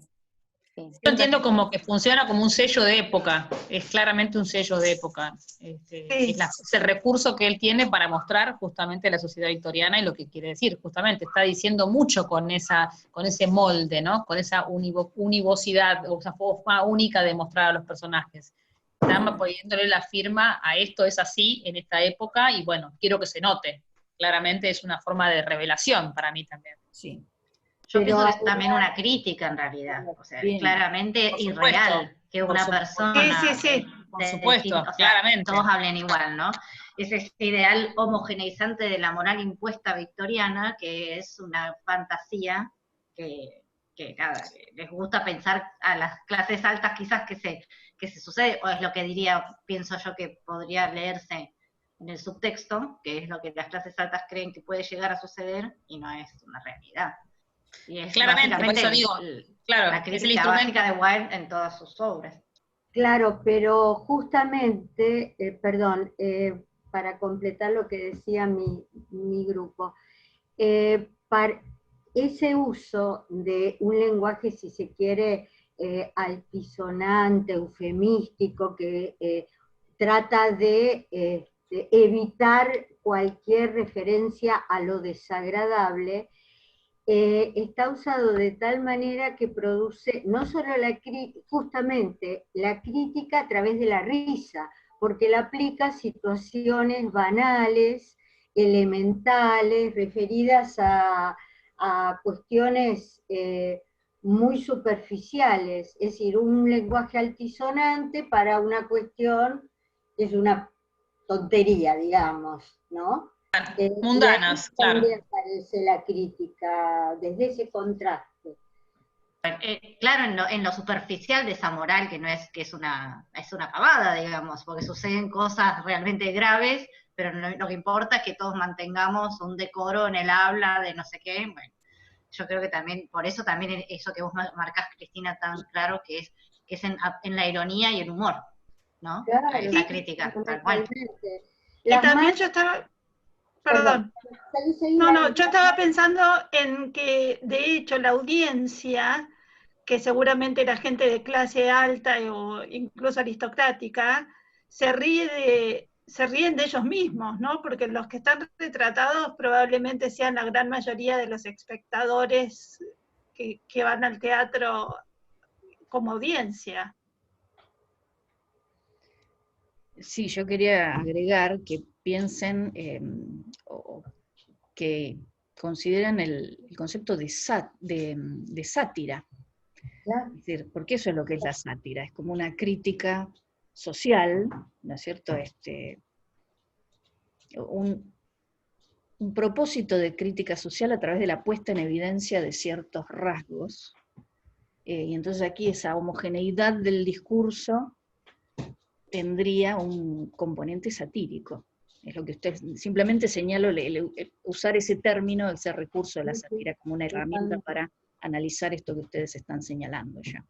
Sí. Yo entiendo como que funciona como un sello de época, es claramente un sello de época. Es el recurso que él tiene para mostrar justamente la sociedad victoriana y lo que quiere decir, justamente, está diciendo mucho con ese molde, ¿no? Con esa univocidad, o esa forma única de mostrar a los personajes. Están poniéndole la firma a esto es así en esta época, y bueno, quiero que se note. Claramente es una forma de revelación para mí también. Sí. Yo pienso que es también una crítica en realidad, o sea, es claramente irreal que una persona, por supuesto, claramente, todos hablen igual, ¿no? Es ese ideal homogeneizante de la moral impuesta victoriana, que es una fantasía que nada, les gusta pensar a las clases altas quizás que se sucede, o es lo que pienso yo que podría leerse en el subtexto, que es lo que las clases altas creen que puede llegar a suceder, y no es una realidad. Y es claramente, por eso digo, claro, la crítica básica de Wilde en todas sus obras. Claro, pero justamente, para completar lo que decía mi grupo, para ese uso de un lenguaje, si se quiere, altisonante, eufemístico, que trata de evitar cualquier referencia a lo desagradable, está usado de tal manera que produce no solo justamente la crítica a través de la risa, porque la aplica a situaciones banales, elementales, referidas a cuestiones muy superficiales, es decir, un lenguaje altisonante para una cuestión que es una tontería, digamos, ¿no? Mundanas, claro. ¿Dónde aparece la crítica desde ese contraste? Claro, en lo superficial de esa moral, que es una pavada, digamos, porque suceden cosas realmente graves, pero lo que importa es que todos mantengamos un decoro en el habla de no sé qué. Bueno, yo creo que también, por eso también eso que vos marcás, Cristina, tan claro, que es en la ironía y el humor, ¿no? Claro, esa crítica, tal cual. Y también yo estaba... Perdón. No, yo estaba pensando en que, de hecho, la audiencia, que seguramente era gente de clase alta o incluso aristocrática, se ríen de ellos mismos, ¿no? Porque los que están retratados probablemente sean la gran mayoría de los espectadores que van al teatro como audiencia. Sí, yo quería agregar que piensen o que consideren el concepto de sátira. Es decir, porque eso es lo que es la sátira, es como una crítica social, ¿no es cierto? Un propósito de crítica social a través de la puesta en evidencia de ciertos rasgos, y entonces aquí esa homogeneidad del discurso tendría un componente satírico. Es lo que usted simplemente señaló, usar ese término, ese recurso de la sátira como una herramienta para analizar esto que ustedes están señalando ya.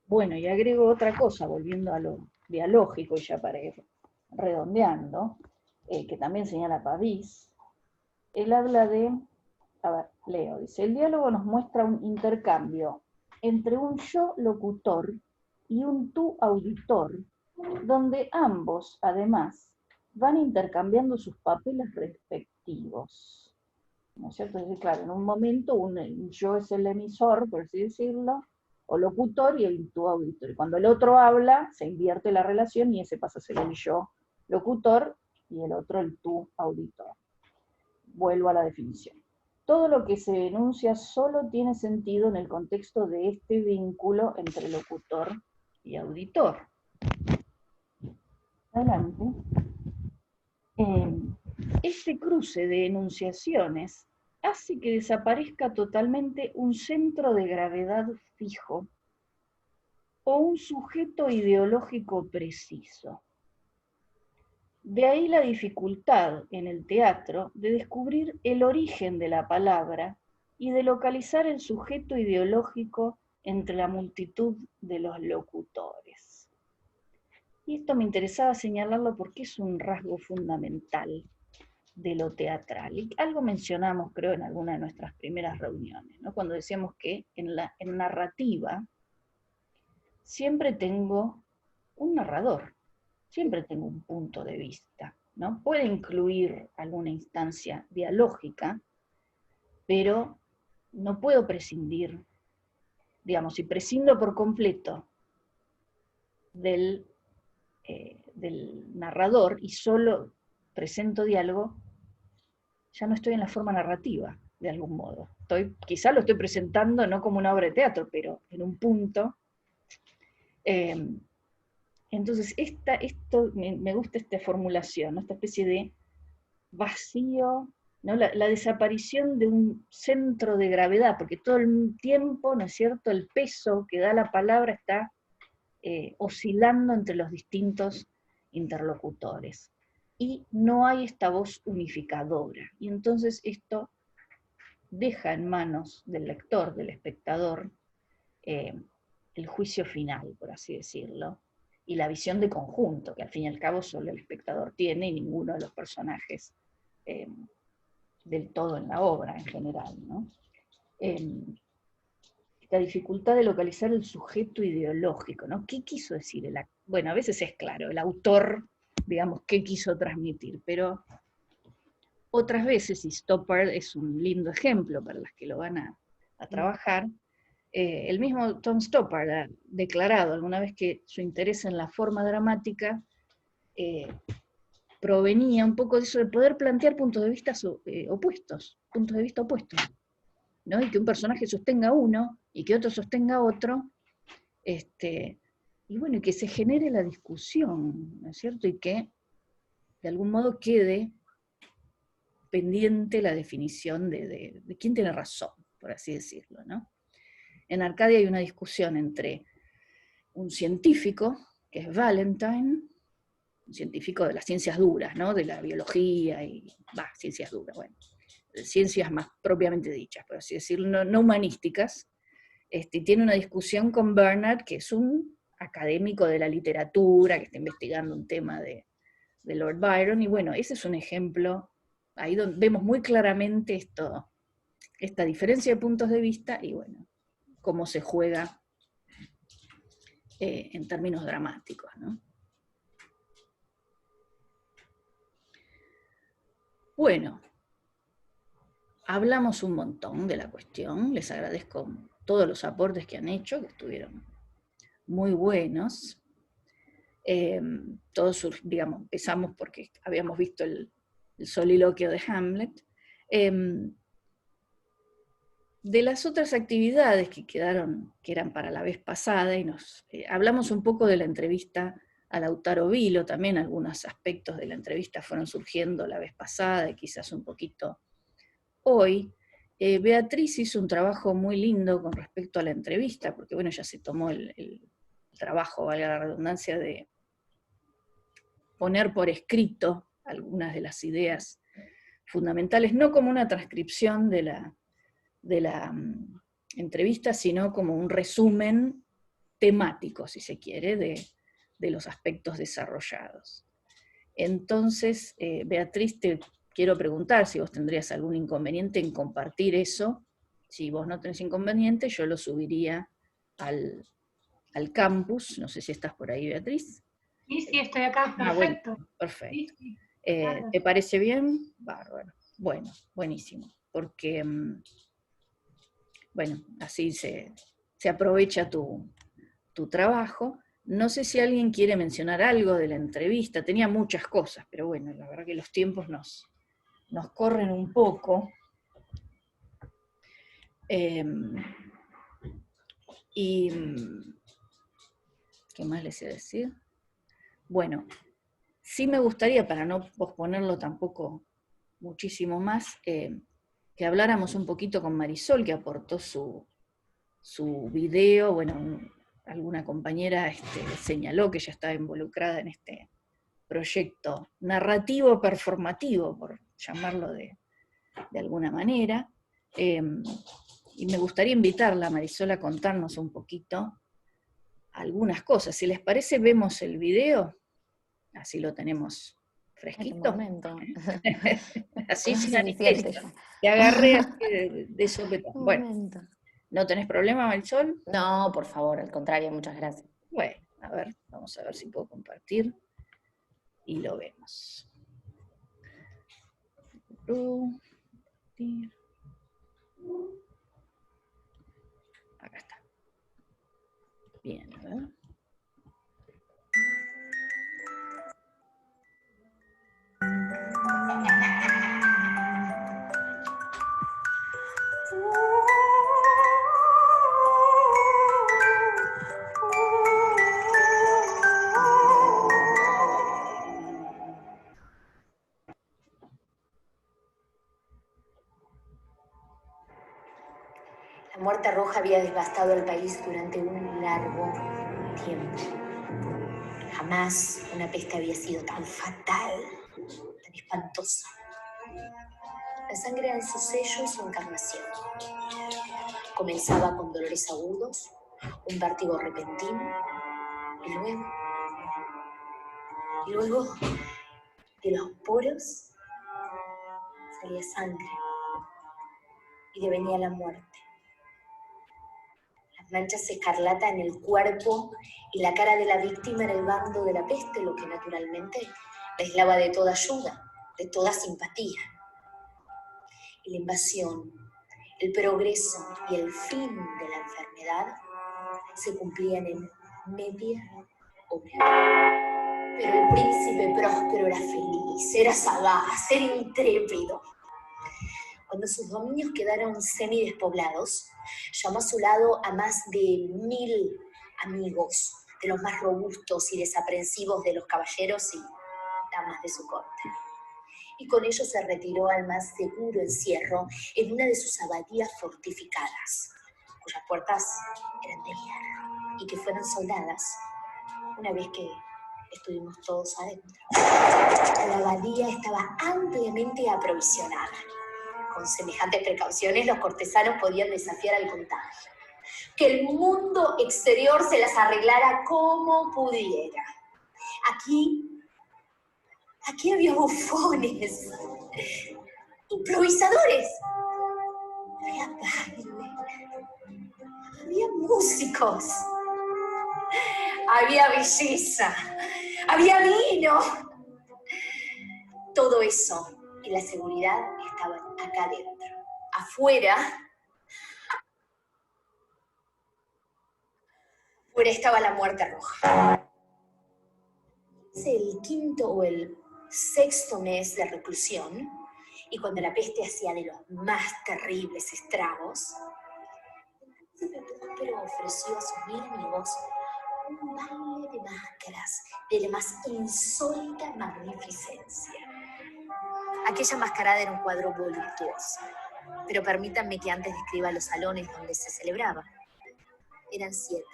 Bueno, y agrego otra cosa, volviendo a lo dialógico, ya para ir redondeando, que también señala Pavís. Él habla de, a ver, leo, dice, el diálogo nos muestra un intercambio entre un yo locutor y un tú auditor, donde ambos, además, van intercambiando sus papeles respectivos. ¿No es cierto? Es decir, claro, en un momento un yo es el emisor, por así decirlo, o locutor, y el tú auditor. Y cuando el otro habla, se invierte la relación y ese pasa a ser el yo locutor y el otro el tú auditor. Vuelvo a la definición. Todo lo que se enuncia solo tiene sentido en el contexto de este vínculo entre locutor y auditor. Adelante. Este cruce de enunciaciones hace que desaparezca totalmente un centro de gravedad fijo o un sujeto ideológico preciso. De ahí la dificultad en el teatro de descubrir el origen de la palabra y de localizar el sujeto ideológico entre la multitud de los locutores. Y esto me interesaba señalarlo porque es un rasgo fundamental de lo teatral. Y algo mencionamos, creo, en alguna de nuestras primeras reuniones, ¿no? Cuando decíamos que en narrativa siempre tengo un narrador, siempre tengo un punto de vista, ¿no? Puede incluir alguna instancia dialógica, pero no puedo prescindir, digamos, si prescindo por completo del narrador y solo presento diálogo, ya no estoy en la forma narrativa, de algún modo. Quizá lo estoy presentando no como una obra de teatro, pero en un punto. Entonces, me gusta esta formulación, ¿no? Esta especie de vacío, ¿no? La desaparición de un centro de gravedad, porque todo el tiempo, ¿no es cierto?, el peso que da la palabra está oscilando entre los distintos interlocutores. Y no hay esta voz unificadora. Y entonces esto deja en manos del lector, del espectador, el juicio final, por así decirlo, y la visión de conjunto, que al fin y al cabo solo el espectador tiene y ninguno de los personajes del todo en la obra en general, ¿no? La dificultad de localizar el sujeto ideológico, ¿no? ¿Qué quiso decir el actor? Bueno, a veces es claro, el autor, digamos, qué quiso transmitir, pero otras veces, y Stoppard es un lindo ejemplo para las que lo van a trabajar, el mismo Tom Stoppard ha declarado alguna vez que su interés en la forma dramática provenía un poco de eso de poder plantear puntos de vista opuestos, ¿no? Y que un personaje sostenga uno, y que otro sostenga otro, y bueno, y que se genere la discusión, ¿no es cierto? Y que de algún modo quede pendiente la definición de quién tiene razón, por así decirlo, ¿no? En Arcadia hay una discusión entre un científico, que es Valentine, un científico de las ciencias duras, ¿no? De la biología ciencias duras, bueno, ciencias más propiamente dichas, por así decirlo, no humanísticas, tiene una discusión con Bernard, que es un académico de la literatura, que está investigando un tema de Lord Byron, y bueno, ese es un ejemplo, ahí donde vemos muy claramente esta diferencia de puntos de vista, y bueno, cómo se juega en términos dramáticos, ¿no? Bueno, hablamos un montón de la cuestión, les agradezco todos los aportes que han hecho, que estuvieron muy buenos. Todos, digamos, empezamos porque habíamos visto el soliloquio de Hamlet. De las otras actividades que quedaron, que eran para la vez pasada, y hablamos un poco de la entrevista a Lautaro Vilo, también algunos aspectos de la entrevista fueron surgiendo la vez pasada, y quizás un poquito hoy. Beatriz hizo un trabajo muy lindo con respecto a la entrevista, porque bueno, ella se tomó el trabajo, valga la redundancia, de poner por escrito algunas de las ideas fundamentales, no como una transcripción de la entrevista, sino como un resumen temático, si se quiere, de los aspectos desarrollados. Entonces, Beatriz, te quiero preguntar si vos tendrías algún inconveniente en compartir eso. Si vos no tenés inconveniente, yo lo subiría al campus. No sé si estás por ahí, Beatriz. Sí, estoy acá, perfecto. Bueno, perfecto. Sí, claro. ¿Te parece bien? Bárbaro. Bueno, buenísimo. Porque, bueno, así se aprovecha tu trabajo. No sé si alguien quiere mencionar algo de la entrevista. Tenía muchas cosas, pero bueno, la verdad que los tiempos nos corren un poco. Y ¿qué más les iba a decir? Bueno, sí me gustaría, para no posponerlo tampoco muchísimo más, que habláramos un poquito con Marisol, que aportó su video. Bueno, alguna compañera señaló que ella estaba involucrada en este proyecto narrativo performativo, por llamarlo de alguna manera, y me gustaría invitarla, Marisol, a contarnos un poquito algunas cosas. Si les parece, vemos el video, así lo tenemos fresquito. Así ya te agarré de sopetón. Bueno, ¿no tenés problema, Marisol? No, por favor, al contrario, muchas gracias. Bueno, a ver, vamos a ver si puedo compartir, y lo vemos. Acá está. Bien, a ver. La muerte roja había devastado el país durante un largo tiempo. Jamás una peste había sido tan fatal, tan espantosa. La sangre era en su sello y su encarnación. Comenzaba con dolores agudos, un vértigo repentino, y luego de los poros salía sangre y devenía la muerte. Manchas escarlata en el cuerpo y la cara de la víctima era el bando de la peste, lo que naturalmente la aislaba de toda ayuda, de toda simpatía. Y la invasión, el progreso y el fin de la enfermedad se cumplían en media hora. Pero el príncipe próspero era feliz, era sagaz, era intrépido. Cuando sus dominios quedaron semidespoblados, llamó a su lado a más de 1000 amigos, de los más robustos y desaprensivos de los caballeros y damas de su corte. Y con ellos se retiró al más seguro encierro en una de sus abadías fortificadas, cuyas puertas eran de hierro y que fueron soldadas una vez que estuvimos todos adentro. La abadía estaba ampliamente aprovisionada. Con semejantes precauciones, los cortesanos podían desafiar al contagio. Que el mundo exterior se las arreglara como pudiera. Aquí había bufones, improvisadores, había baile, había músicos, había belleza, había vino. Todo eso y la seguridad estaban acá adentro. Afuera estaba la muerte roja. Es el 5º o el 6º mes de reclusión, y cuando la peste hacía de los más terribles estragos, el príncipe próspero ofreció a sus 1000 amigos un baile de máscaras de la más insólita magnificencia. Aquella mascarada era un cuadro voluptuoso, pero permítanme que antes describa los salones donde se celebraba. Eran 7,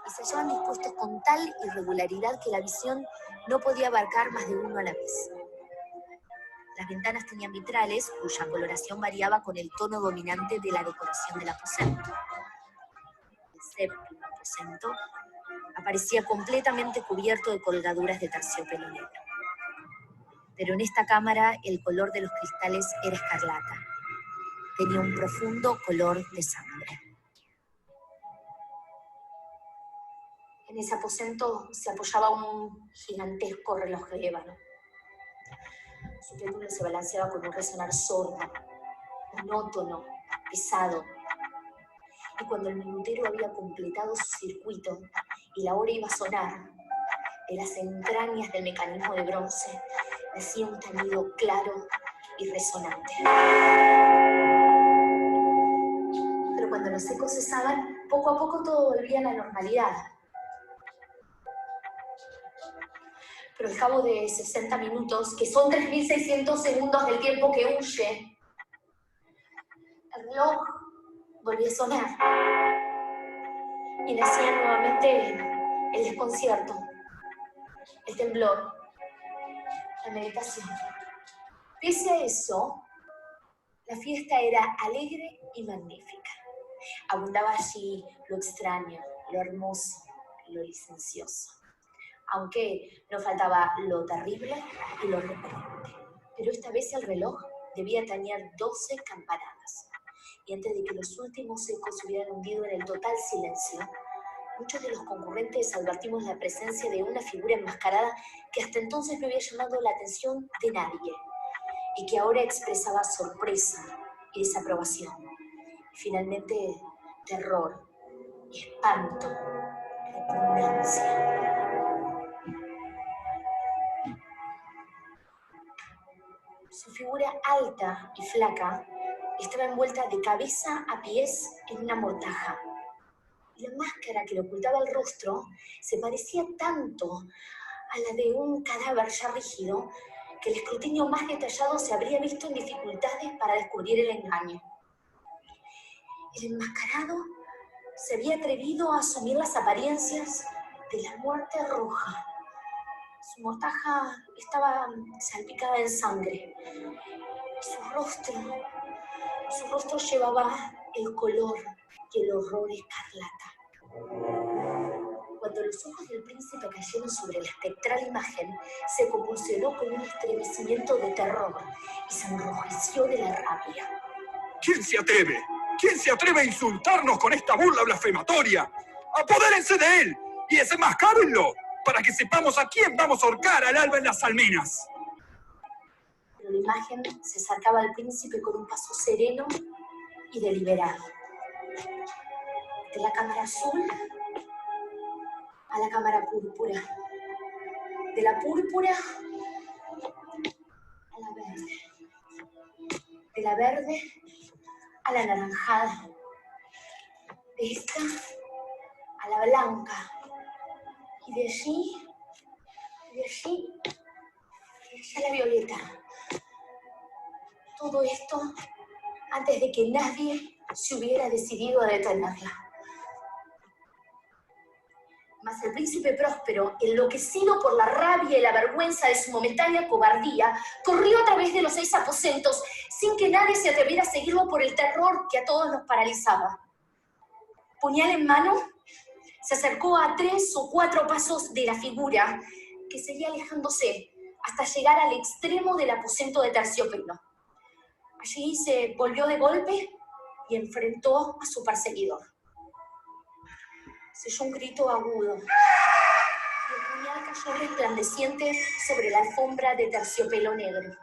y se hallaban dispuestos con tal irregularidad que la visión no podía abarcar más de uno a la vez. Las ventanas tenían vitrales cuya coloración variaba con el tono dominante de la decoración del aposento. El 7º aposento aparecía completamente cubierto de colgaduras de terciopelo negro. Pero en esta cámara el color de los cristales era escarlata. Tenía un profundo color de sangre. En ese aposento se apoyaba un gigantesco reloj de ébano. Su péndulo se balanceaba con un resonar sordo, monótono, pesado. Y cuando el minutero había completado su circuito y la hora iba a sonar, de las entrañas del mecanismo de bronce decía un tañido claro y resonante. Pero cuando los ecos cesaban, poco a poco todo volvía a la normalidad. Pero al cabo de 60 minutos, que son 3.600 segundos del tiempo que huye, el reloj volvió a sonar. Y nacía nuevamente el desconcierto, el temblor, la meditación. Pese a eso, la fiesta era alegre y magnífica. Abundaba allí lo extraño, lo hermoso, lo licencioso. Aunque no faltaba lo terrible y lo repelente. Pero esta vez el reloj debía tañer 12 campanadas. Y antes de que los últimos ecos se hubieran hundido en el total silencio, muchos de los concurrentes advertimos la presencia de una figura enmascarada que hasta entonces no había llamado la atención de nadie y que ahora expresaba sorpresa y desaprobación. Y finalmente, terror, espanto, repugnancia. Su figura alta y flaca estaba envuelta de cabeza a pies en una mortaja. Y la máscara que le ocultaba el rostro se parecía tanto a la de un cadáver ya rígido que el escrutinio más detallado se habría visto en dificultades para descubrir el engaño. El enmascarado se había atrevido a asumir las apariencias de la muerte roja. Su mortaja estaba salpicada en sangre. Su rostro llevaba el color y el horror escarlata. Cuando los ojos del príncipe cayeron sobre la espectral imagen, se convulsionó con un estremecimiento de terror y se enrojeció de la rabia. ¿Quién se atreve? ¿Quién se atreve a insultarnos con esta burla blasfematoria? ¡Apodérense de él y desenmascárenlo para que sepamos a quién vamos a ahorcar al alba en las almenas! Pero la imagen se acercaba al príncipe con un paso sereno y deliberado. De la cámara azul a la cámara púrpura. De la púrpura a la verde. De la verde a la anaranjada. De esta a la blanca. Y de allí a la violeta. Todo esto antes de que nadie se hubiera decidido a detenerla. Mas el príncipe Próspero, enloquecido por la rabia y la vergüenza de su momentánea cobardía, corrió a través de los 6 aposentos sin que nadie se atreviera a seguirlo por el terror que a todos nos paralizaba. Puñal en mano, se acercó a 3 o 4 pasos de la figura que seguía alejándose hasta llegar al extremo del aposento de Terciopelo. Allí se volvió de golpe y enfrentó a su perseguidor. Se oyó un grito agudo y el puñal cayó resplandeciente sobre la alfombra de terciopelo negro.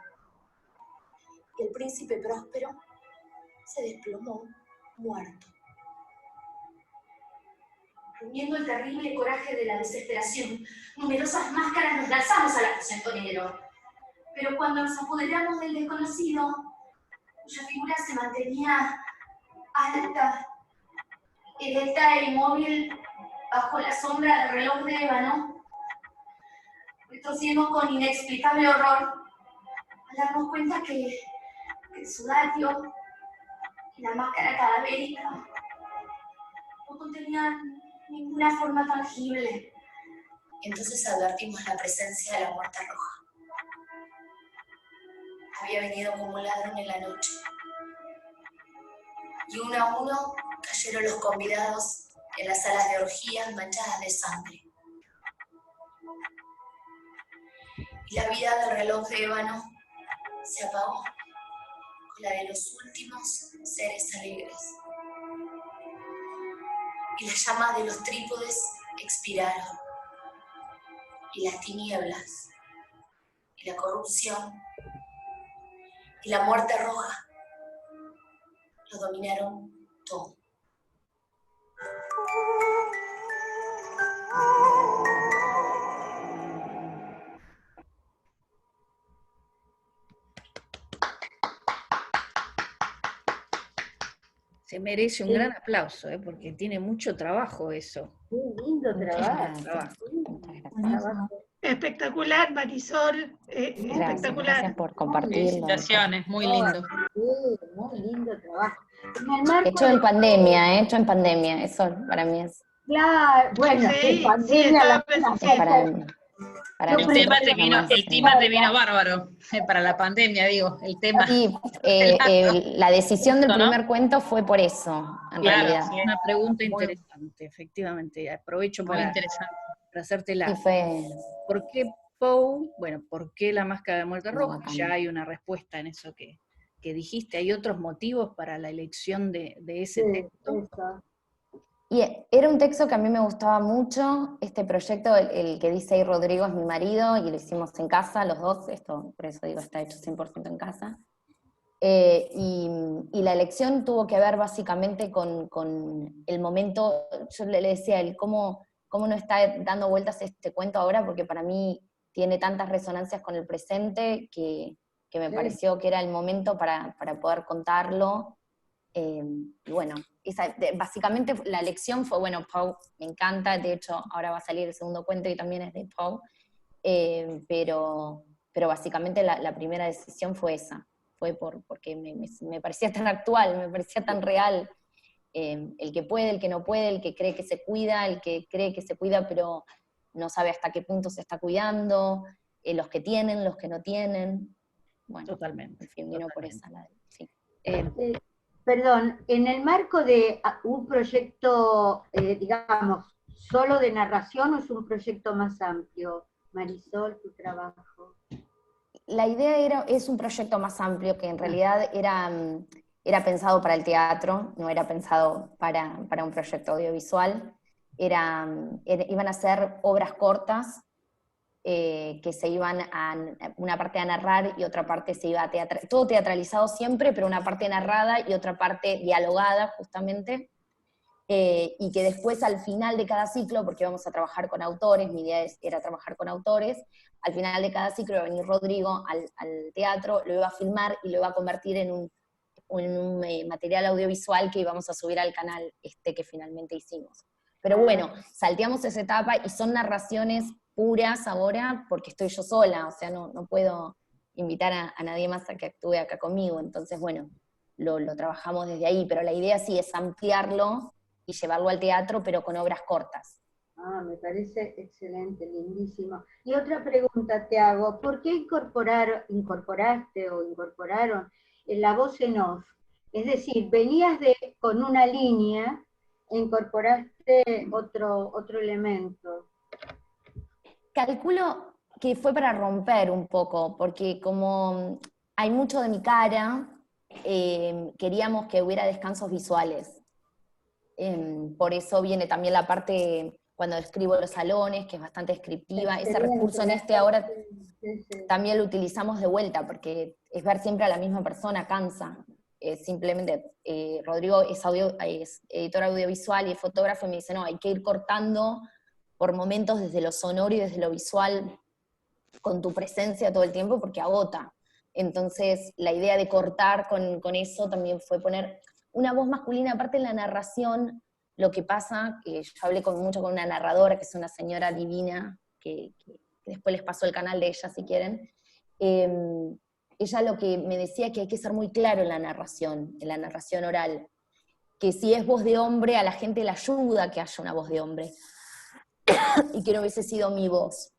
Y el príncipe Próspero se desplomó muerto. Reuniendo el terrible coraje de la desesperación, numerosas máscaras nos lanzamos al aposento negro. Pero cuando nos apoderamos del desconocido, cuya figura se mantenía alta, erecta e inmóvil bajo la sombra del reloj de ébano, retrocedimos con inexplicable horror al darnos cuenta que el sudario y la máscara cadavérica no contenían ninguna forma tangible. Entonces advertimos la presencia de la muerte roja. Había venido como un ladrón en la noche. Y uno a uno cayeron los convidados en las salas de orgías manchadas de sangre. Y la vida del reloj de ébano se apagó con la de los últimos seres alegres. Y las llamas de los trípodes expiraron. Y las tinieblas, y la corrupción, y la muerte roja lo dominaron todo. Se merece un gran aplauso, porque tiene mucho trabajo eso. Muy lindo trabajo. Espectacular, Marisol. Espectacular. Gracias por compartirlo. Felicitaciones, muy lindo. Sí, muy lindo trabajo. Hecho en pandemia, eso para mí es. Claro, bueno, sí, pandemia estaba pensando. para mí. El tema te vino bárbaro, para la pandemia, digo, el tema. Sí, la decisión del primer cuento fue por eso, en realidad. Es una pregunta interesante, efectivamente. Aprovecho para hacértela. ¿Por qué Poe? Bueno, ¿por qué La Máscara de la Muerte Roja? Ya hay una respuesta en eso que dijiste. ¿Hay otros motivos para la elección de ese texto? Y era un texto que a mí me gustaba mucho, este proyecto, el que dice ahí Rodrigo es mi marido, y lo hicimos en casa, los dos, esto, por eso digo, está hecho 100% en casa. Y la elección tuvo que ver básicamente con el momento, yo le decía a él, ¿cómo no está dando vueltas este cuento ahora? Porque para mí tiene tantas resonancias con el presente que me pareció que era el momento para poder contarlo. Y bueno, básicamente la elección fue, bueno, Poe me encanta, de hecho ahora va a salir el segundo cuento y también es de Poe, pero básicamente la primera decisión fue esa, fue porque me parecía tan actual, me parecía tan real, el que puede, el que no puede, el que cree que se cuida, el que cree que se cuida pero no sabe hasta qué punto se está cuidando, los que tienen, los que no tienen, bueno, totalmente, en fin, vino por esa lado, sí. Perdón, en el marco de un proyecto, digamos, solo de narración, ¿o es un proyecto más amplio? Marisol, tu trabajo. La idea es un proyecto más amplio, que en realidad era pensado para el teatro, no era pensado para un proyecto audiovisual. Iban a ser obras cortas, que se iban una parte a narrar y otra parte se iba a teatral, todo teatralizado siempre, pero una parte narrada y otra parte dialogada justamente, y que después al final de cada ciclo, porque íbamos a trabajar con autores, mi idea era trabajar con autores, al final de cada ciclo iba a venir Rodrigo al teatro, lo iba a filmar y lo iba a convertir en un material audiovisual que íbamos a subir al canal que finalmente hicimos. Pero bueno, salteamos esa etapa y son narraciones puras ahora porque estoy yo sola, o sea, no puedo invitar a nadie más a que actúe acá conmigo, entonces bueno, lo trabajamos desde ahí, pero la idea sí es ampliarlo y llevarlo al teatro, pero con obras cortas. Me parece excelente, lindísimo. Y otra pregunta te hago, ¿por qué incorporaron la voz en off? Es decir, venías con una línea e incorporaste otro elemento. Calculo que fue para romper un poco, porque como hay mucho de mi cara, queríamos que hubiera descansos visuales. Por eso viene también la parte, cuando describo los salones, que es bastante descriptiva. Ese recurso en ahora también lo utilizamos de vuelta, porque es ver siempre a la misma persona, cansa. Simplemente, Rodrigo es editor audiovisual y es fotógrafo, y me dice, no, hay que ir cortando por momentos desde lo sonoro y desde lo visual, con tu presencia todo el tiempo, porque agota. Entonces, la idea de cortar con eso también fue poner una voz masculina, aparte en la narración. Lo que pasa, que yo hablé mucho con una narradora, que es una señora divina, que después les paso el canal de ella si quieren, ella lo que me decía que hay que ser muy claro en la narración oral, que si es voz de hombre, a la gente le ayuda que haya una voz de hombre, y que no hubiese sido mi voz.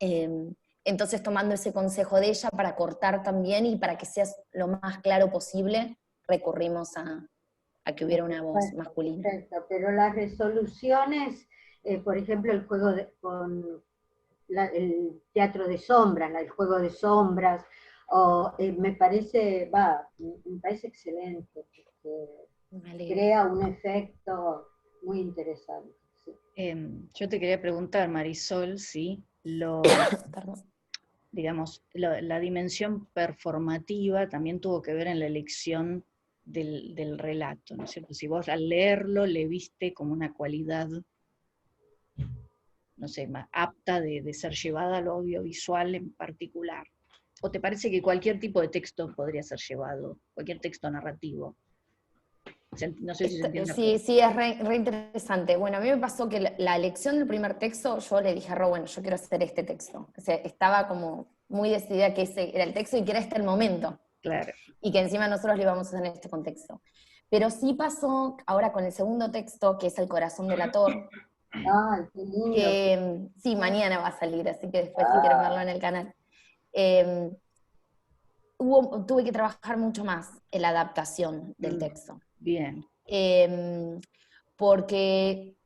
Entonces, tomando ese consejo de ella para cortar también y para que sea lo más claro posible, recurrimos a que hubiera una voz masculina. Perfecto, pero las resoluciones, por ejemplo, el juego con el teatro de sombras, el juego de sombras, me parece excelente, porque crea un efecto muy interesante. Yo te quería preguntar, Marisol, si digamos, la dimensión performativa también tuvo que ver en la elección del relato, ¿no es cierto? Si vos al leerlo le viste como una cualidad, no sé, más apta de ser llevada a lo audiovisual en particular. ¿O te parece que cualquier tipo de texto podría ser llevado, cualquier texto narrativo? No sé si se entiende. Sí, es re interesante. Bueno, a mí me pasó que la elección del primer texto, yo le dije a Ro, bueno, yo quiero hacer este texto. O sea, estaba como muy decidida que ese era el texto y que era este el momento. Claro. Y que encima nosotros lo íbamos a hacer en este contexto. Pero sí pasó ahora con el segundo texto, que es El corazón del ator, Ay, qué lindo. Que, sí, mañana va a salir, así que después si quieren verlo en el canal. Tuve que trabajar mucho más en la adaptación del texto. Bien. Porque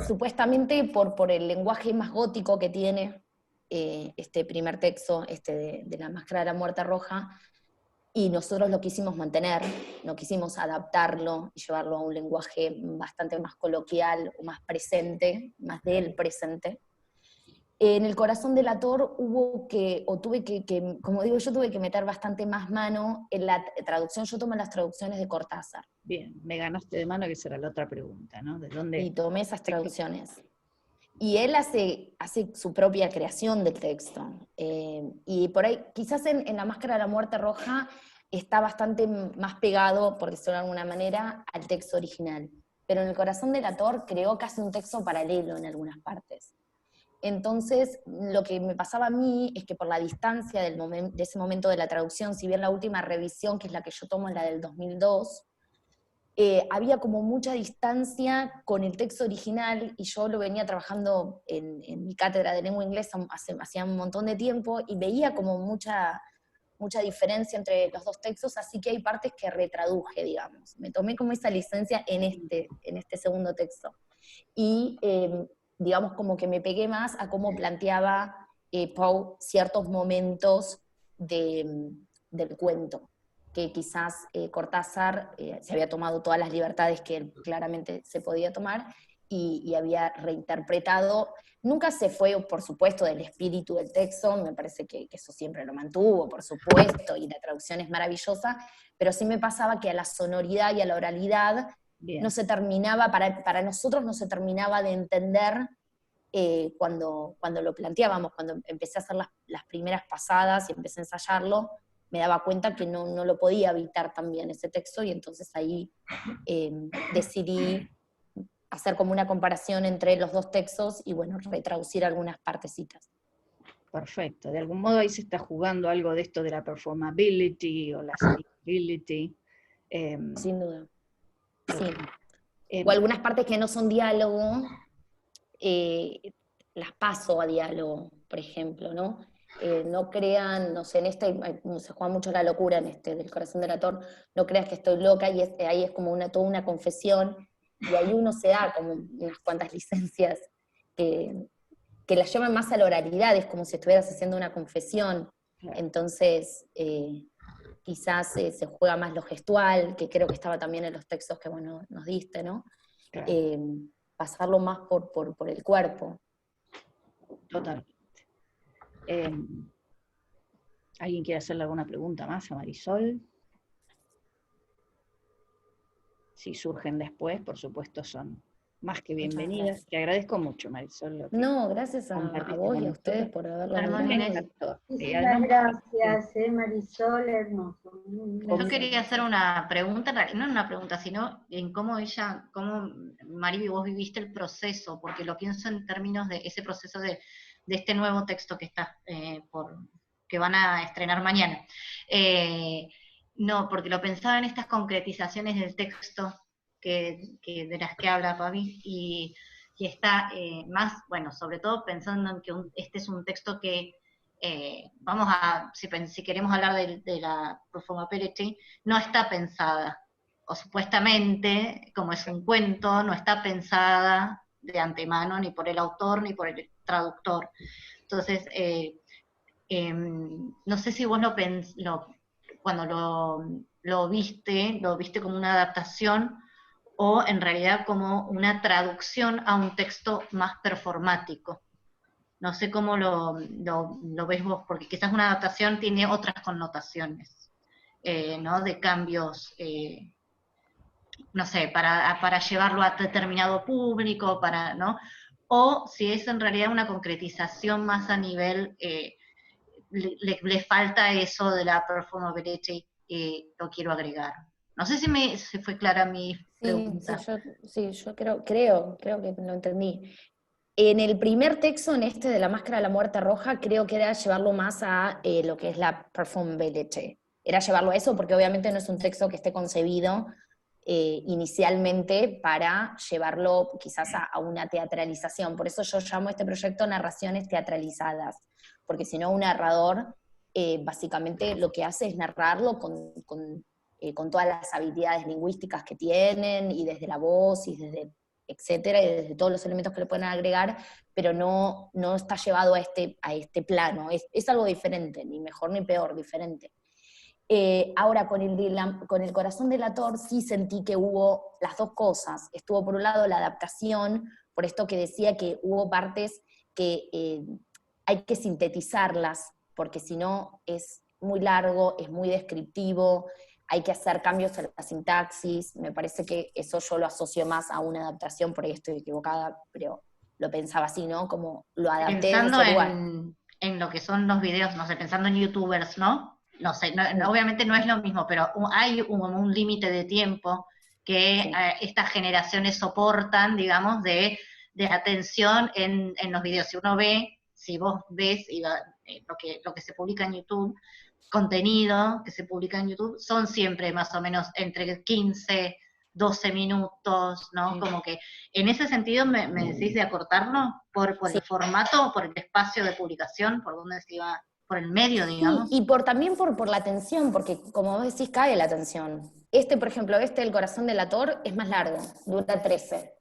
supuestamente por el lenguaje más gótico que tiene este primer texto, de la Máscara de la Muerte Roja, y nosotros lo quisimos mantener, no quisimos adaptarlo y llevarlo a un lenguaje bastante más coloquial o más presente, más del presente. En El Corazón delator tuve que, como digo, yo tuve que meter bastante más mano en la traducción. Yo tomé las traducciones de Cortázar. Bien, me ganaste de mano, que será la otra pregunta, ¿no? ¿De dónde? Y tomé esas traducciones. Y él hace su propia creación del texto. Y por ahí, quizás en La Máscara de la Muerte Roja está bastante más pegado, por decirlo de alguna manera, al texto original. Pero en El Corazón delator creó casi un texto paralelo en algunas partes. Entonces, lo que me pasaba a mí es que por la distancia de ese momento de la traducción, si bien la última revisión, que es la que yo tomo, es la del 2002, había como mucha distancia con el texto original, y yo lo venía trabajando en mi cátedra de lengua inglesa hacía un montón de tiempo, y veía como mucha diferencia entre los dos textos, así que hay partes que retraduje, digamos. Me tomé como esa licencia en este segundo texto. Y digamos como que me pegué más a cómo planteaba Poe ciertos momentos del cuento, que quizás Cortázar se había tomado todas las libertades que él claramente se podía tomar, y había reinterpretado. Nunca se fue, por supuesto, del espíritu del texto, me parece que eso siempre lo mantuvo, por supuesto, y la traducción es maravillosa, pero sí me pasaba que a la sonoridad y a la oralidad no se terminaba, para nosotros no se terminaba de entender cuando lo planteábamos. Cuando empecé a hacer las primeras pasadas y empecé a ensayarlo, me daba cuenta que no lo podía evitar también ese texto, y entonces ahí decidí hacer como una comparación entre los dos textos y, bueno, retraducir algunas partecitas. Perfecto. De algún modo ahí se está jugando algo de esto de la performability o la singability. Sin duda. Sí. O algunas partes que no son diálogo, las paso a diálogo, por ejemplo, ¿no? No crean, no sé, en se juega mucho la locura en del Corazón delator, no creas que estoy loca, y ahí es como toda una confesión, y ahí uno se da como unas cuantas licencias que las llevan más a la oralidad, es como si estuvieras haciendo una confesión. Entonces, quizás se juega más lo gestual, que creo que estaba también en los textos que nos diste, ¿no? Claro. Pasarlo más por el cuerpo. Totalmente. ¿Alguien quiere hacerle alguna pregunta más a Marisol? Si surgen después, por supuesto, son más que bienvenidas. Te agradezco mucho, Marisol. No, gracias a vos y a ustedes por haberlo invitado. Muchísimas gracias, Marisol, hermoso. Yo quería hacer una pregunta, no una pregunta, sino en cómo Mariby, vos viviste el proceso, porque lo pienso en términos de ese proceso de este nuevo texto que está que van a estrenar mañana. No, porque lo pensaba en estas concretizaciones del texto de las que habla Fabi, y está más, bueno, sobre todo pensando en que este es un texto que, si queremos hablar de la performability, no está pensada, o supuestamente, como es un cuento, no está pensada de antemano, ni por el autor, ni por el traductor. Entonces, no sé si vos cuando lo viste como una adaptación, o en realidad como una traducción a un texto más performático. No sé cómo lo ves vos, porque quizás una adaptación tiene otras connotaciones, ¿no? De cambios, no sé, para llevarlo a determinado público, ¿no? O si es en realidad una concretización más a nivel, le falta eso de la performability, lo quiero agregar. No sé si se fue clara mi pregunta. Yo creo que lo entendí. En el primer texto, en de La Máscara de la Muerte Roja, creo que era llevarlo más a lo que es la performability. Era llevarlo a eso, porque obviamente no es un texto que esté concebido inicialmente para llevarlo quizás a una teatralización. Por eso yo llamo a este proyecto narraciones teatralizadas, porque si no un narrador básicamente lo que hace es narrarlo con todas las habilidades lingüísticas que tienen, y desde la voz, y desde etcétera, y desde todos los elementos que le pueden agregar, pero no está llevado a este plano, es algo diferente, ni mejor ni peor, diferente. Ahora, con el corazón delator sí sentí que hubo las dos cosas. Estuvo por un lado la adaptación, por esto que decía que hubo partes que hay que sintetizarlas, porque si no es muy largo, es muy descriptivo, hay que hacer cambios en la sintaxis. Me parece que eso yo lo asocio más a una adaptación, por ahí estoy equivocada, pero lo pensaba así, ¿no? Como lo adapté pensando en ese lugar. en lo que son los videos, no sé, pensando en youtubers, ¿no? No sé, obviamente no es lo mismo, pero hay un límite de tiempo que estas generaciones soportan, digamos, de atención en los videos. Si vos ves lo que se publica en YouTube, contenido que se publica en YouTube, son siempre más o menos entre 15, 12 minutos, ¿no? Sí. Como que en ese sentido me decís de acortarlo por el formato, por el espacio de publicación, por donde se iba, por el medio, digamos. Sí, y también por la atención, porque como vos decís, cae la atención. Por ejemplo, El corazón delator, es más largo, dura 13.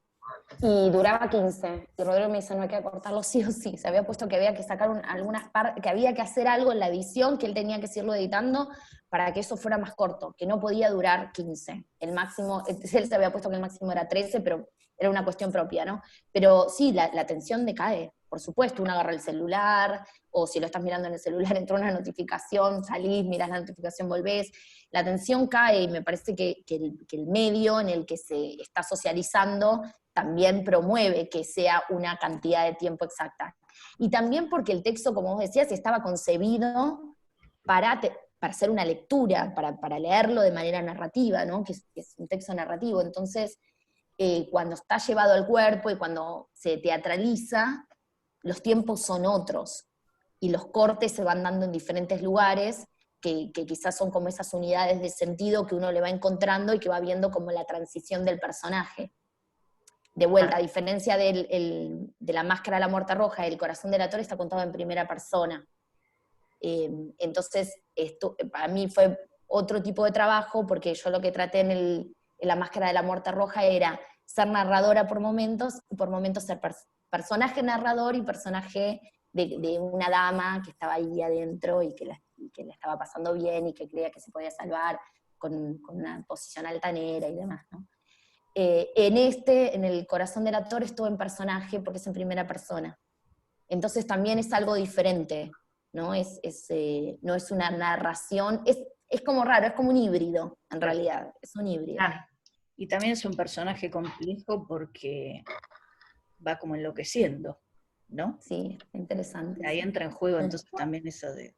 Y duraba 15. Y Rodrigo me dice, no hay que cortarlo sí o sí. Se había puesto que había que sacar algunas partes, que había que hacer algo en la edición, que él tenía que seguirlo editando para que eso fuera más corto, que no podía durar 15. El máximo, él se había puesto que el máximo era 13, pero era una cuestión propia, ¿no? Pero sí, la atención decae, por supuesto. Uno agarra el celular, o si lo estás mirando en el celular, entró una notificación, salís, mirás la notificación, volvés. La atención cae, y me parece que el medio en el que se está socializando también promueve que sea una cantidad de tiempo exacta. Y también porque el texto, como vos decías, estaba concebido para hacer una lectura, para leerlo de manera narrativa, ¿no? Que es un texto narrativo. Entonces, cuando está llevado al cuerpo y cuando se teatraliza, los tiempos son otros, y los cortes se van dando en diferentes lugares, que quizás son como esas unidades de sentido que uno le va encontrando y que va viendo como la transición del personaje. De vuelta, a diferencia de La máscara de la muerte roja, El corazón delator está contado en primera persona. Entonces, esto para mí fue otro tipo de trabajo, porque yo lo que traté en La máscara de la muerte roja era ser narradora por momentos, y por momentos ser personaje narrador y personaje de una dama que estaba ahí adentro y que la estaba pasando bien y que creía que se podía salvar con una posición altanera y demás, ¿no? En El corazón delator estuvo en personaje porque es en primera persona. Entonces también es algo diferente, ¿no? No es una narración, es como raro, es como un híbrido, en realidad, es un híbrido. Y también es un personaje complejo porque va como enloqueciendo, ¿no? Sí, interesante. Ahí entra en juego entonces también eso de,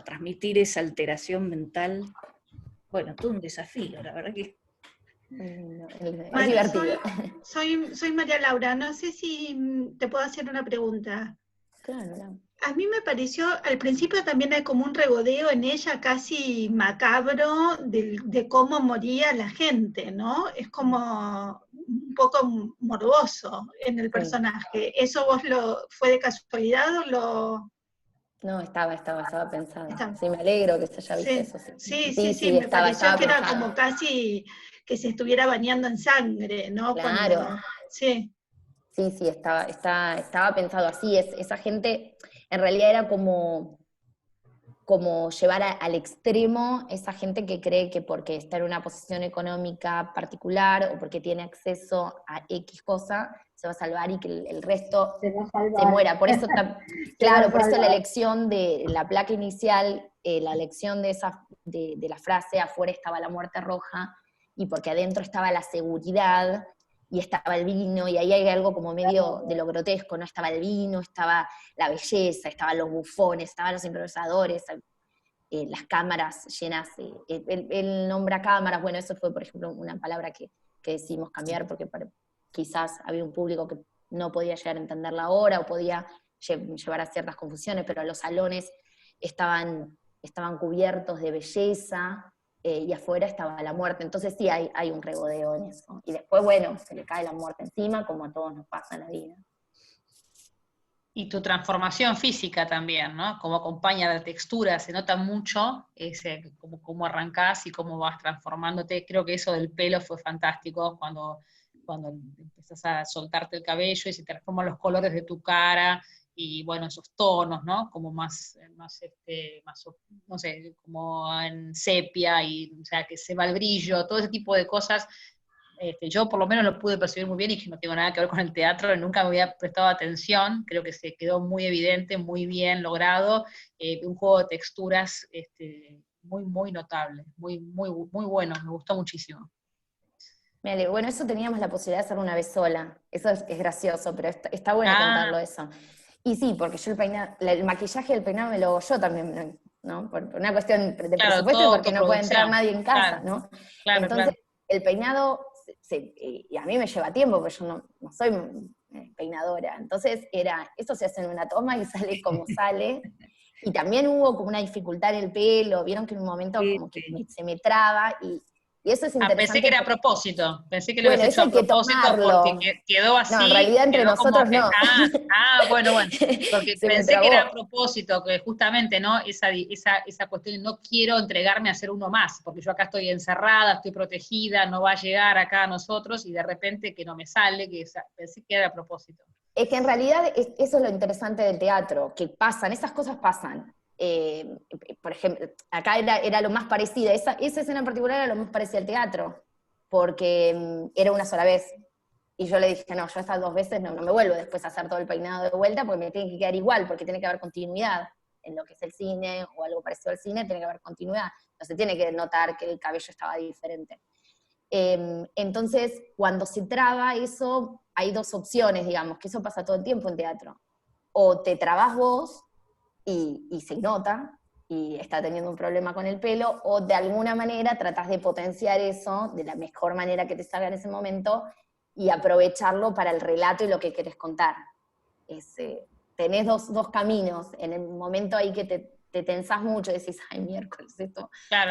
transmitir esa alteración mental. Bueno, todo un desafío, la verdad que... Es divertido. Soy María Laura, no sé si te puedo hacer una pregunta. Claro. A mí me pareció, al principio también hay como un regodeo en ella casi macabro de cómo moría la gente, ¿no? Es como un poco morboso en el personaje. ¿Eso vos fue de casualidad o lo...? No, estaba pensado. Sí, me alegro que se haya visto eso. Sí, me pareció que era como casi que se estuviera bañando en sangre, ¿no? Claro. Sí, estaba pensado así. Esa gente, en realidad era como llevar al extremo esa gente que cree que porque está en una posición económica particular o porque tiene acceso a X cosa, se va a salvar y que el resto se muera. Por eso, por eso la elección de la placa inicial, la elección de la frase, afuera estaba la muerte roja, y porque adentro estaba la seguridad, y estaba el vino, y ahí hay algo como medio de lo grotesco, ¿no? Estaba el vino, estaba la belleza, estaban los bufones, estaban los improvisadores, las cámaras llenas, él nombra cámaras, bueno, eso fue, por ejemplo, una palabra que decidimos cambiar, porque quizás había un público que no podía llegar a entenderla ahora, o podía llevar a ciertas confusiones, pero los salones estaban cubiertos de belleza, y afuera estaba la muerte. Entonces sí hay un regodeo en eso. Y después, bueno, se le cae la muerte encima, como a todos nos pasa en la vida. Y tu transformación física también, ¿no? Como acompaña la textura, se nota mucho cómo arrancás y cómo vas transformándote. Creo que eso del pelo fue fantástico, cuando empezás a soltarte el cabello y se transforman los colores de tu cara, y bueno, esos tonos, ¿no? Como más no sé, como en sepia, y o sea, que se va el brillo, todo ese tipo de cosas. Yo por lo menos lo pude percibir muy bien, y que no tengo nada que ver con el teatro, nunca me había prestado atención, creo que se quedó muy evidente, muy bien logrado, un juego de texturas muy, muy notable, muy, muy, muy bueno, me gustó muchísimo. Bueno, eso teníamos la posibilidad de hacer una vez sola, eso es gracioso, pero está bueno contarlo eso. Y sí, porque yo el maquillaje y el peinado me lo hago yo también, ¿no? Por una cuestión de presupuesto, y porque no puede entrar nadie en casa, ¿no? Entonces, el peinado, y a mí me lleva tiempo, porque yo no soy peinadora, entonces eso se hace en una toma y sale como sale, y también hubo como una dificultad en el pelo, vieron que en un momento como que se me traba, y eso es interesante. Pensé que era a propósito, pensé que lo habías hecho a propósito, porque quedó así. No, en realidad entre nosotros no. Bueno, porque pensé que era a propósito, que justamente, ¿no? Esa cuestión de no quiero entregarme a hacer uno más, porque yo acá estoy encerrada, estoy protegida, no va a llegar acá a nosotros, y de repente que no me sale, pensé que era a propósito. Es que en realidad eso es lo interesante del teatro, que esas cosas pasan. Por ejemplo, acá era lo más parecido, esa escena en particular era lo más parecido al teatro, porque era una sola vez. Y yo le dije, no, yo estas 2 veces no me vuelvo después a hacer todo el peinado de vuelta, porque me tiene que quedar igual, porque tiene que haber continuidad. En lo que es el cine, o algo parecido al cine, tiene que haber continuidad. No se tiene que notar que el cabello estaba diferente. Entonces, cuando se traba eso, hay 2 opciones, digamos, que eso pasa todo el tiempo en teatro. O te trabas vos, y se nota, y está teniendo un problema con el pelo, o de alguna manera tratás de potenciar eso de la mejor manera que te salga en ese momento, y aprovecharlo para el relato y lo que querés contar. Tenés dos caminos. En el momento ahí que te tensás mucho, y decís, ay, miércoles, esto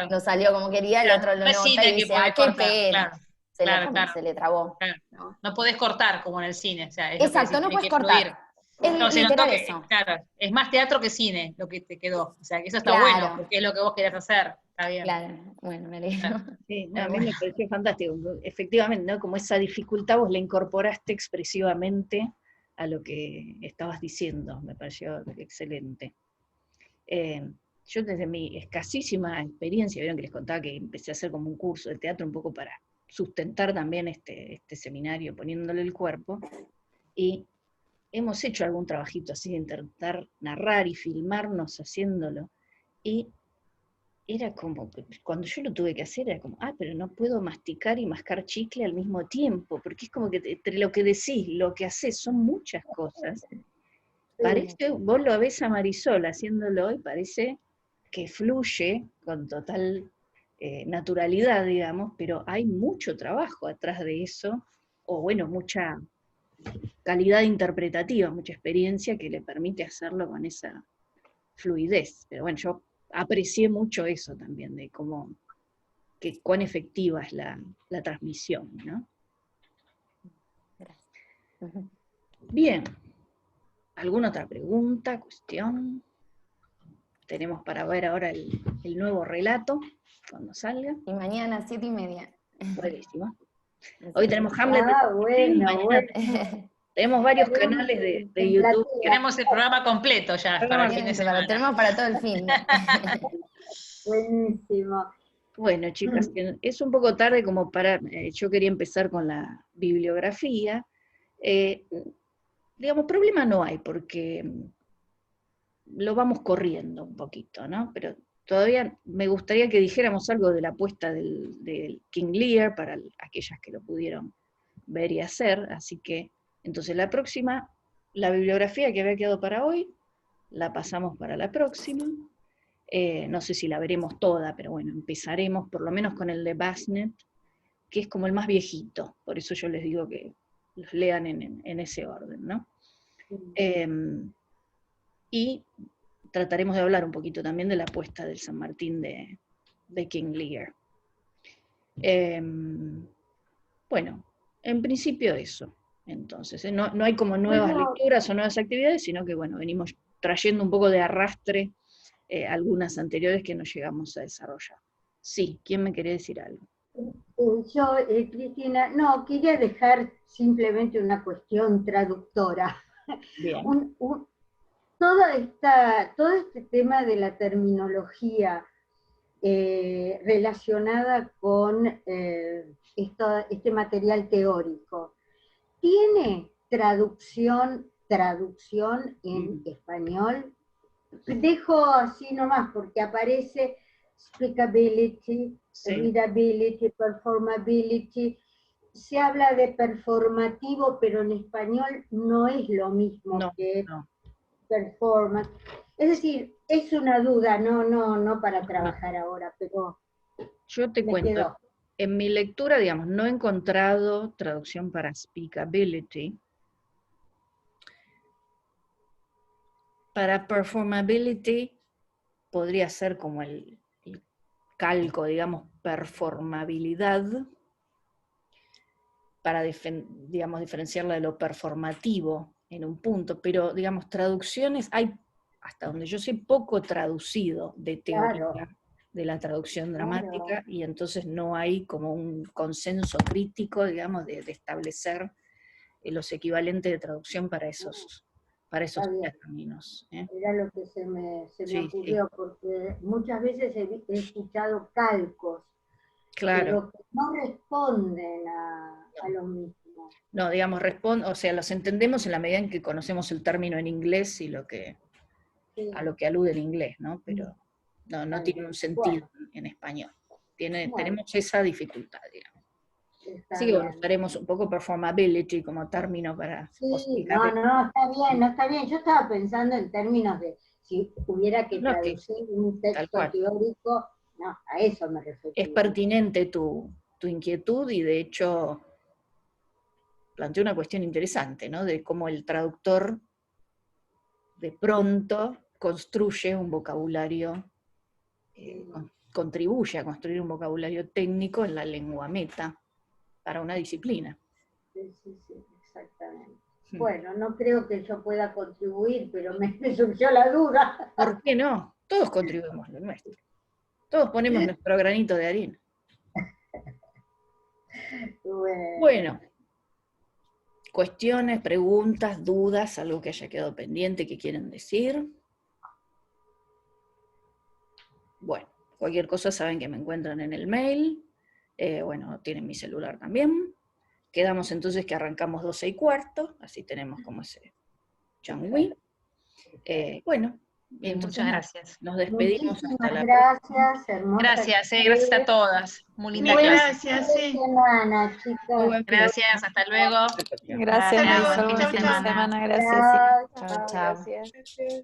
no salió como quería, el otro lo nota y dice, qué pena. Se le trabó. Claro. No podés cortar como en el cine. O sea, exacto, no puedes cortar. Claro, es más teatro que cine lo que te quedó. O sea, que eso está bueno, porque es lo que vos querés hacer. Está bien. Claro, bueno, me alegro. Sí, a mí me pareció fantástico. Efectivamente, ¿no? Como esa dificultad vos la incorporaste expresivamente a lo que estabas diciendo. Me pareció excelente. Yo desde mi escasísima experiencia, vieron que les contaba que empecé a hacer como un curso de teatro un poco para sustentar también este seminario poniéndole el cuerpo, y hemos hecho algún trabajito así de intentar narrar y filmarnos haciéndolo, y era como, cuando yo lo tuve que hacer, era como, pero no puedo masticar y mascar chicle al mismo tiempo, porque es como que entre lo que decís, lo que haces, son muchas cosas. Parece, vos lo ves a Marisol haciéndolo y parece que fluye con total naturalidad, digamos, pero hay mucho trabajo atrás de eso, o bueno, mucha calidad interpretativa, mucha experiencia que le permite hacerlo con esa fluidez. Pero bueno, yo aprecié mucho eso también, de cuán efectiva es la transmisión, ¿no? Gracias. Bien. ¿Alguna otra pregunta, cuestión? Tenemos para ver ahora el nuevo relato, cuando salga. Y mañana, 7:30. Buenísimo. Hoy tenemos Hamlet. Bueno. Tenemos varios canales de YouTube. Tenemos el programa completo ya para el fin de semana. Tenemos para todo el fin. Buenísimo. Bueno, chicas, es un poco tarde como para... yo quería empezar con la bibliografía. Digamos, problema no hay, porque lo vamos corriendo un poquito, ¿no? Pero todavía me gustaría que dijéramos algo de la apuesta del King Lear, para aquellas que lo pudieron ver y hacer, así que, entonces la próxima, la bibliografía que había quedado para hoy, la pasamos para la próxima. No sé si la veremos toda, pero bueno, empezaremos por lo menos con el de Basnet, que es como el más viejito, por eso yo les digo que los lean en ese orden, ¿no? Y trataremos de hablar un poquito también de la apuesta del San Martín de King Lear. Bueno, en principio eso. Entonces, no hay como nuevas lecturas o nuevas actividades, sino que, bueno, venimos trayendo un poco de arrastre algunas anteriores que no llegamos a desarrollar. Sí, ¿quién me quería decir algo? Yo, Cristina, no, quería dejar simplemente una cuestión traductora. Bien. Todo este tema de la terminología relacionada con este material teórico, ¿tiene traducción en español? Dejo así nomás porque aparece speakability, readability, performability. Se habla de performativo, pero en español no es lo mismo que performance. Es decir, es una duda, no para trabajar ahora, pero yo te cuento, en mi lectura, digamos, no he encontrado traducción para speakability. Para performability podría ser como el calco, digamos, performabilidad, para digamos, diferenciarla de lo performativo en un punto, pero digamos, traducciones, hay, hasta donde yo sé, poco traducido de teoría de la traducción dramática, y entonces no hay como un consenso crítico, digamos, de establecer los equivalentes de traducción para esos términos. Era lo que se me ocurrió, porque muchas veces he escuchado calcos, pero que no responden a lo mismo. No, digamos, o sea, los entendemos en la medida en que conocemos el término en inglés y a lo que alude el inglés, ¿no? Pero no tiene un sentido en español. Tenemos esa dificultad, digamos. Así que usaremos un poco performability como término para... Sí, está bien. Yo estaba pensando en términos de si hubiera que traducir un texto teórico, a eso me refiero. Es pertinente tu inquietud, y de hecho planteó una cuestión interesante, ¿no? De cómo el traductor de pronto construye un vocabulario, contribuye a construir un vocabulario técnico en la lengua meta para una disciplina. Sí, exactamente. Bueno, no creo que yo pueda contribuir, pero me surgió la duda. ¿Por qué no? Todos contribuimos lo nuestro. Todos ponemos nuestro granito de harina. Bueno. Cuestiones, preguntas, dudas, algo que haya quedado pendiente que quieren decir. Bueno, cualquier cosa saben que me encuentran en el mail. Bueno, tienen mi celular también. Quedamos entonces que arrancamos 12:15, así tenemos como ese changüí. Bueno, muchas gracias. Nos despedimos hasta la gracias, hermosa. Gracias a todas. Muy linda clase. Gracias, sí. Gracias, hasta luego. Gracias, Hasta luego. buen fin de semana. Gracias. Chao. Gracias.